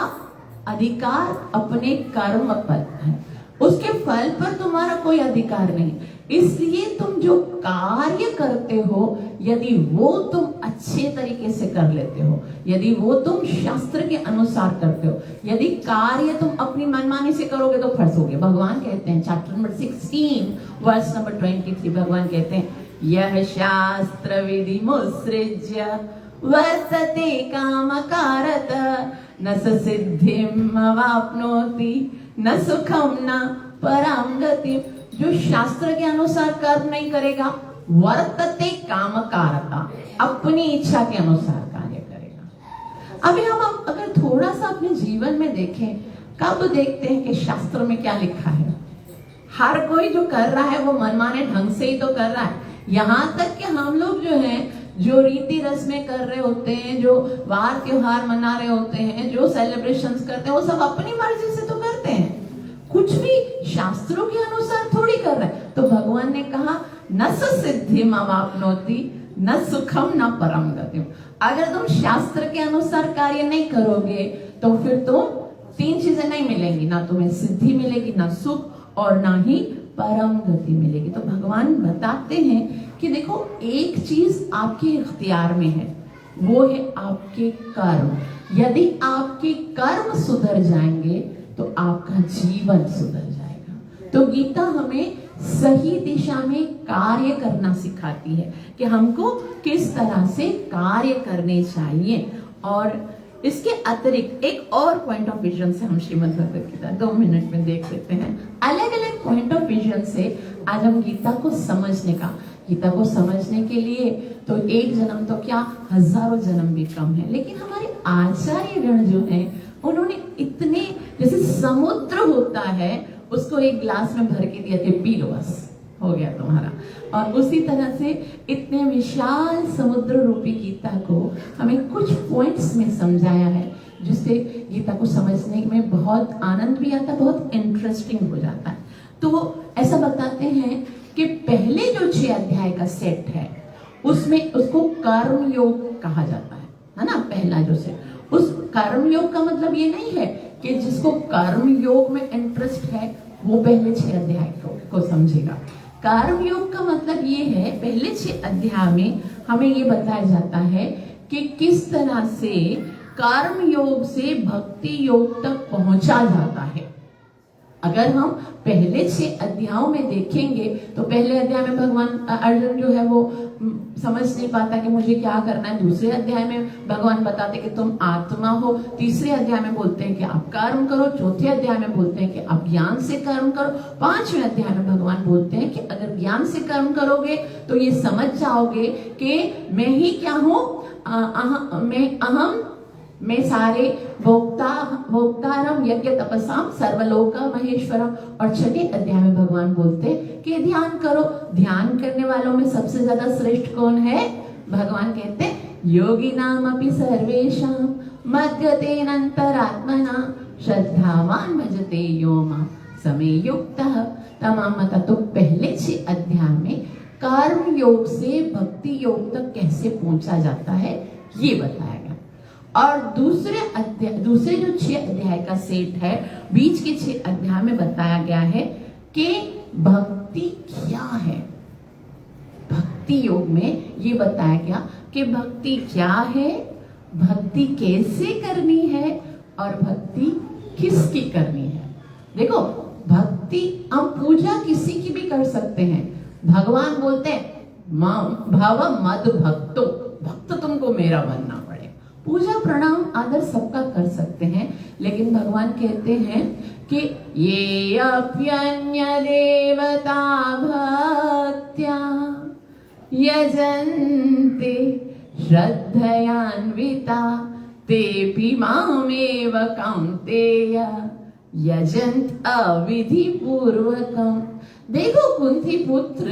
A: अधिकार अपने कर्म पर है, उसके फल पर तुम्हारा कोई अधिकार नहीं। इसलिए तुम जो कार्य करते हो यदि वो तुम अच्छे तरीके से कर लेते हो, यदि वो तुम शास्त्र के अनुसार करते हो, यदि कार्य तुम अपनी मनमानी से करोगे तो फंसोगे। भगवान कहते हैं चैप्टर नंबर 16 वर्स नंबर 23, भगवान कहते हैं यह शास्त्र विधि मुसृज्य वर्तते कामकारत न स सिद्धिम अवाप्नोति न सुखम न पराम गति। जो शास्त्र के अनुसार कर्म नहीं करेगा वर्तते कामकारता, अपनी इच्छा के अनुसार कार्य करेगा। अभी हम अगर थोड़ा सा अपने जीवन में देखें, कब देखते हैं कि शास्त्र में क्या लिखा है। हर कोई जो कर रहा है वो मनमाने ढंग से ही तो कर रहा है। यहाँ तक कि हम लोग जो हैं, जो रीति रस्में कर रहे होते हैं, जो वार त्योहार मना रहे होते हैं, जो सेलिब्रेशंस करते हैं, वो सब अपनी मर्जी से तो करते हैं, कुछ भी शास्त्रों के अनुसार थोड़ी कर रहे हैं। तो भगवान ने कहा न सिद्धिम अवाप्नोति न सुखम न परम गतिम। अगर तुम शास्त्र के अनुसार कार्य नहीं करोगे तो फिर तुम तीन चीजें नहीं मिलेंगी, ना तुम्हें सिद्धि मिलेगी, ना सुख और ना ही परम गति मिलेगी। तो भगवान बताते हैं कि देखो एक चीज आपके इख्तियार में है, वो है आपके कर्म। यदि आपके कर्म सुधर जाएंगे तो आपका जीवन सुधर जाएगा। तो गीता हमें सही दिशा में कार्य करना सिखाती है कि हमको किस तरह से कार्य करने चाहिए। और इसके अतिरिक्त एक और पॉइंट ऑफ विजन से हम श्रीमद् भगवद गीता 2 मिनट में देख लेते हैं। अलग अलग पॉइंट ऑफ विजन से आज हम गीता को समझने के लिए तो एक जन्म तो क्या हजारों जन्म भी कम है। लेकिन हमारे आचार्यगण जो हैं उन्होंने इतने, जैसे समुद्र होता है उसको एक ग्लास में भर के दिया कि पी लो बस हो गया तुम्हारा, और उसी तरह से इतने विशाल समुद्र रूपी गीता को हमें कुछ पॉइंट्स में समझाया है, जिससे गीता को समझने में बहुत आनंद भी आता है, बहुत इंटरेस्टिंग हो जाता है। तो ऐसा बताते हैं कि पहले जो 6 अध्याय का सेट है उसमें उसको कर्म योग कहा जाता है ना। पहला जो सेट, उस कर्म योग का मतलब ये नहीं है कि जिसको कर्म योग में इंटरेस्ट है वो पहले 6 अध्याय को समझेगा। कर्म योग का मतलब ये है, पहले 6 अध्याय में हमें ये बताया जाता है कि किस तरह से कर्म योग से भक्ति योग तक पहुंचा जाता है। अगर हम पहले 6 अध्यायों में देखेंगे तो पहले अध्याय में भगवान अर्जुन जो है वो समझ नहीं पाता कि मुझे क्या करना है। दूसरे अध्याय में भगवान बताते कि तुम आत्मा हो। तीसरे अध्याय में बोलते हैं कि आप कर्म करो। चौथे अध्याय में बोलते हैं कि आप ज्ञान से कर्म करो। 5वें अध्याय में भगवान बोलते हैं कि अगर ज्ञान से कर्म करोगे तो ये समझ जाओगे कि मैं ही क्या हूँ, मैं अहम, मैं सारे भोक्तारम यज्ञ तपसाम सर्वलोक महेश्वरम। और 6ठे अध्याय में भगवान बोलते कि ध्यान करो। ध्यान करने वालों में सबसे ज्यादा श्रेष्ठ कौन है? भगवान कहते योगी नाम अपि सर्वेषां मद्गतेन अंतरात्मना श्रद्धावान भजते यो मां समे युक्तः तमामता। तो पहले 6 अध्याय में कर्म योग से भक्ति योग तक कैसे पहुंचा जाता है ये बताया गया। और दूसरे जो 6 अध्याय का सेट है, बीच के 6 अध्याय में बताया गया है कि भक्ति क्या है। भक्ति योग में ये बताया गया कि भक्ति क्या है, भक्ति कैसे करनी है और भक्ति किसकी करनी है। देखो भक्ति, हम पूजा किसी की भी कर सकते हैं। भगवान बोलते हैं भव मद भक्तो, भक्त तुमको मेरा बनना पड़ेगा। पूजा प्रणाम आदर सबका कर सकते हैं, लेकिन भगवान कहते हैं कि ये अप्यन्य देवता भक्त्या यजन्ते श्रद्धयान्विता तेपि मामेव कौन्तेय यजन्त अविधि पूर्वकम। देखो कुंती पुत्र,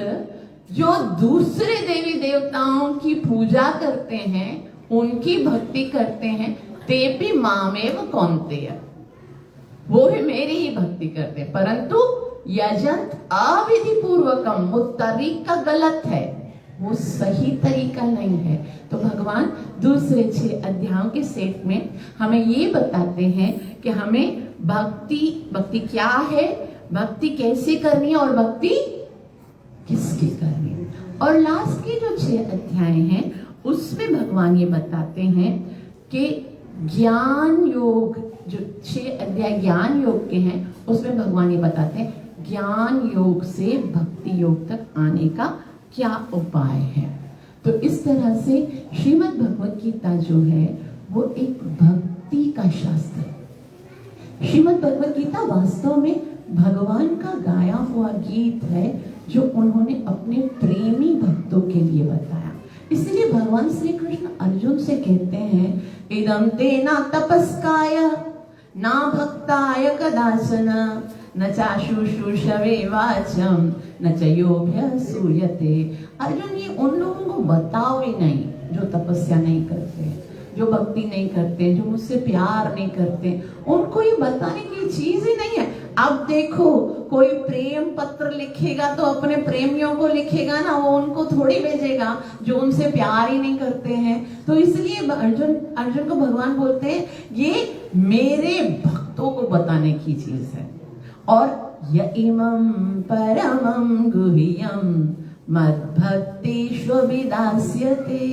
A: जो दूसरे देवी देवताओं की पूजा करते हैं, उनकी भक्ति करते हैं, तेपि मामेव कौन्तेय, वो भी मेरी ही भक्ति करते हैं, परंतु यजंत अविधि पूर्वकम, वो तरीका गलत है, वो सही तरीका नहीं है। तो भगवान दूसरे 6 अध्यायों के सेट में हमें ये बताते हैं कि हमें भक्ति क्या है, भक्ति कैसे करनी है और भक्ति किसकी करनी है। और लास्ट के जो 6 अध्याय हैं उसमें भगवान ये बताते हैं कि ज्ञान योग, जो 6 अध्याय ज्ञान योग के हैं, उसमें भगवान ये बताते हैं ज्ञान योग से भक्ति योग तक आने का क्या उपाय है। तो इस तरह से श्रीमद् भगवत गीता जो है वो एक भक्ति का शास्त्र है। श्रीमद् भगवत गीता वास्तव में भगवान का गाया हुआ गीत है, जो उन्होंने अपने प्रेमी भक्तों के लिए बताया। इसलिए भगवान श्री कृष्ण अर्जुन से कहते हैं, इदं तेना तपस्काय ना भक्ताय कदाचन न चाशुश्रूषवे वाचम न च योऽभ्यसूयते। अर्जुन, ये उन लोगों को बताओ ही नहीं जो तपस्या नहीं करते, जो भक्ति नहीं करते, जो मुझसे प्यार नहीं करते, उनको ये बताने की चीज ही नहीं है। अब देखो, कोई प्रेम पत्र लिखेगा तो अपने प्रेमियों को लिखेगा ना, वो उनको थोड़ी भेजेगा जो उनसे प्यार ही नहीं करते हैं। तो इसलिए अर्जुन को भगवान बोलते हैं ये मेरे भक्तों को बताने की चीज है। और य इमं परमं गुह्यं मद्भक्तिष्व विदास्यते।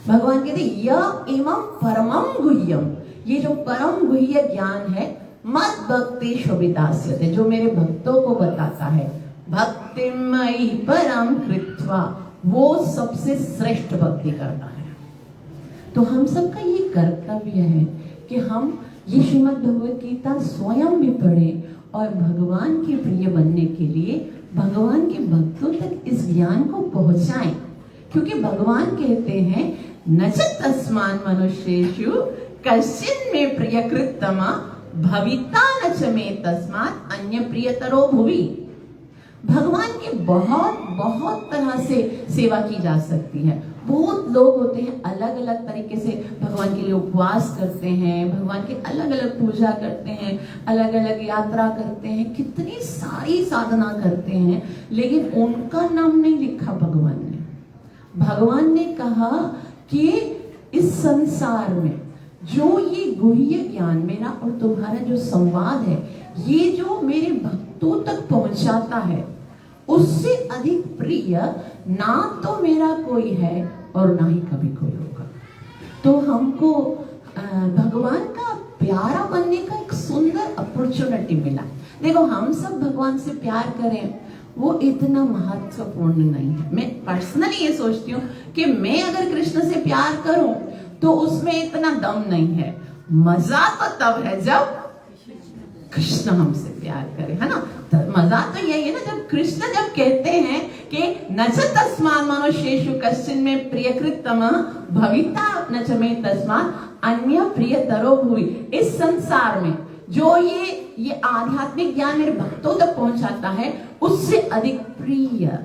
A: भगवान कहते य इमं परमं गुह्यम, ये जो परम गुह्य ज्ञान है, मद भक्तिष्व विदास्यते, जो मेरे भक्तों को बताता है, भक्तिमयि परम कृत्वा, वो सबसे श्रेष्ठ भक्ति करता है। तो हम सबका ये कर्तव्य है कि हम ये श्रीमद् भगवत गीता स्वयं भी पढ़ें और भगवान के प्रिय बनने के लिए भगवान के भक्तों तक इस ज्ञान को पहुंचाएं। क्योंकि भगवान कहते हैं न च तस्मान् मनुष्येषु कश्चिन् मे प्रियकृत्तमा भविता न च मे तस्मात् अन्य प्रियतरो भुवि। भगवान की बहुत तरह से सेवा की जा सकती है। बहुत लोग होते हैं अलग अलग तरीके से भगवान के लिए उपवास करते हैं, भगवान की अलग अलग पूजा करते हैं, अलग अलग यात्रा करते हैं, कितनी सारी साधना करते हैं, लेकिन उनका नाम नहीं लिखा भगवान ने। भगवान ने कहा कि इस संसार में जो ये गुह्य ज्ञान मेरा और तुम्हारा जो संवाद है, ये जो मेरे भक्तों तक पहुंचाता है, उससे अधिक प्रिय ना तो मेरा कोई है और ना ही कभी कोई होगा। तो हमको भगवान का प्यारा बनने का एक सुंदर अपॉर्चुनिटी मिला। देखो, हम सब भगवान से प्यार करें वो इतना महत्वपूर्ण नहीं है। मैं पर्सनली ये सोचती हूँ कि मैं अगर कृष्ण से प्यार करूं तो उसमें इतना दम नहीं है। मजा तो तब है जब कृष्ण हमसे प्यार करे, है ना। मजा तो यही है ना, जब कृष्ण जब कहते हैं कि न च तस्मान् मनुष्येषु कश्चिन् मे प्रियकृत्तमा भविता न च मे तस्मात् अन्य प्रियतरो भुवि। इस संसार में जो ये आध्यात्मिक ज्ञान मेरे भक्तों तक पहुंचाता है, उससे अधिक प्रिय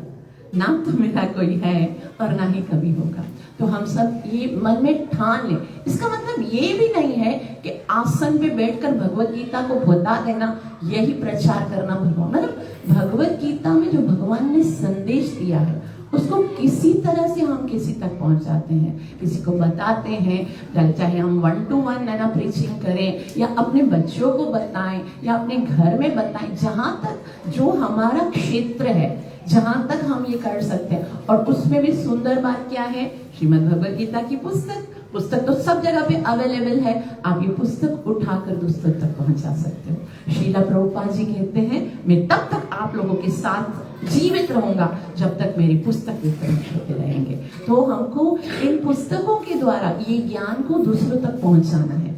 A: ना तो मेरा कोई है और ना ही कभी होगा। तो हम सब ये मन में ठान लें। इसका मतलब ये भी नहीं है कि आसन पे बैठकर भगवत गीता को बता देना, यही प्रचार करना भगवान। मतलब भगवत गीता में जो भगवान ने संदेश दिया है उसको किसी तरह से हम किसी तक पहुंचाते हैं, किसी को बताते हैं, चाहे हम 1-to-1 है ना प्रीचिंग करें या अपने बच्चों को बताएं या अपने घर में बताएं, जहां तक जो हमारा क्षेत्र है, जहां तक हम ये कर सकते हैं। और उसमें भी सुंदर बात क्या है, श्रीमद् भगवत गीता की पुस्तक पुस्तक तो सब जगह पे अवेलेबल है, आप ये पुस्तक उठाकर दूसरों तक पहुंचा सकते हो। श्रीला प्रभुपाद जी कहते हैं, मैं तब तक आप लोगों के साथ जीवित रहूंगा जब तक मेरी पुस्तक वितरण होते रहेंगे। तो हमको इन पुस्तकों के द्वारा ये ज्ञान को दूसरों तक पहुंचाना है।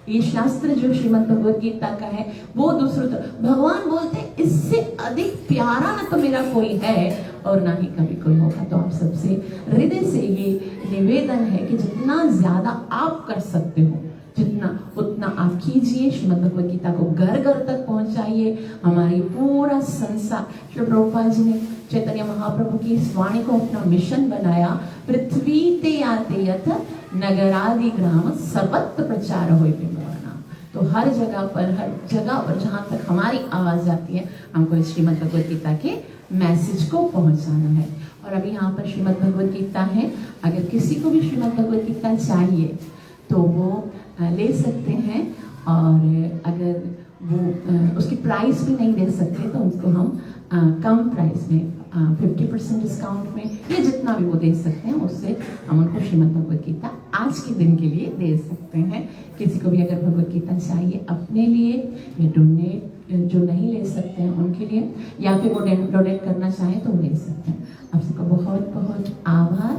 A: ये शास्त्र जो श्रीमद् भगवद गीता का है वो दूसरों तक, भगवान बोलते हैं इससे अधिक प्यारा ना तो मेरा कोई है और ना ही कभी कोई होगा। तो आप सबसे हृदय से ये निवेदन है कि जितना ज्यादा आप कर सकते हो जितना उतना आप कीजिए। श्रीमद् भगवद गीता को घर घर तक पहुंचाइए। हमारी पूरा संसार, श्री प्रभुपाद जी ने चैतन्य महाप्रभु की इस वाणी को अपना मिशन बनाया। पृथ्वी ते याते यथ नगरादि ग्राम सर्वत्र प्रचार होय विमोहना। तो हर जगह पर जहां तक हमारी आवाज आती है हमको श्रीमद् भगवद गीता के मैसेज को पहुंचाना है। और अभी यहाँ पर श्रीमद् भगवद गीता है, अगर किसी को भी श्रीमद् भगवद गीता चाहिए तो वो ले सकते हैं। और अगर वो उसकी प्राइस भी नहीं दे सकते तो उसको हम कम प्राइस में 50% डिस्काउंट में या जितना भी वो दे सकते हैं उससे हम उनको श्रीमद् भगवद गीता आज के दिन के लिए दे सकते हैं। किसी को भी अगर भगवद गीता चाहिए अपने लिए या डोनेट जो नहीं ले सकते हैं उनके लिए, या फिर वो डोनेट करना चाहें तो वो ले सकते हैं। आप सबका बहुत बहुत आभार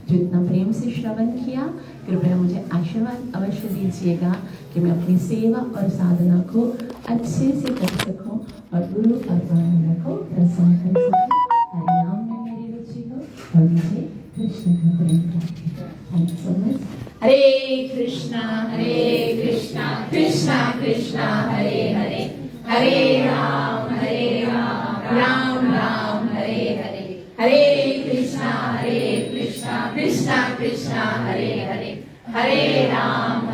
A: जो इतना प्रेम से श्रवण किया। कृपया मुझे आशीर्वाद अवश्य दीजिएगा कि मैं अपनी सेवा और साधना को अच्छे से कर सकूं और गुरु और परमात्मा को प्रसन्न कर सकूं। हरि नाम में मेरी रुचि हो और मुझे कृष्ण का प्रेम प्राप्त हो। Thank you so much.
B: Hare Krishna Krishna Krishna Hare Hare, Hare Ram Ram Ram Hare Hare. Hare Krishna Krishna Krishna Hare Hare, Hare Ram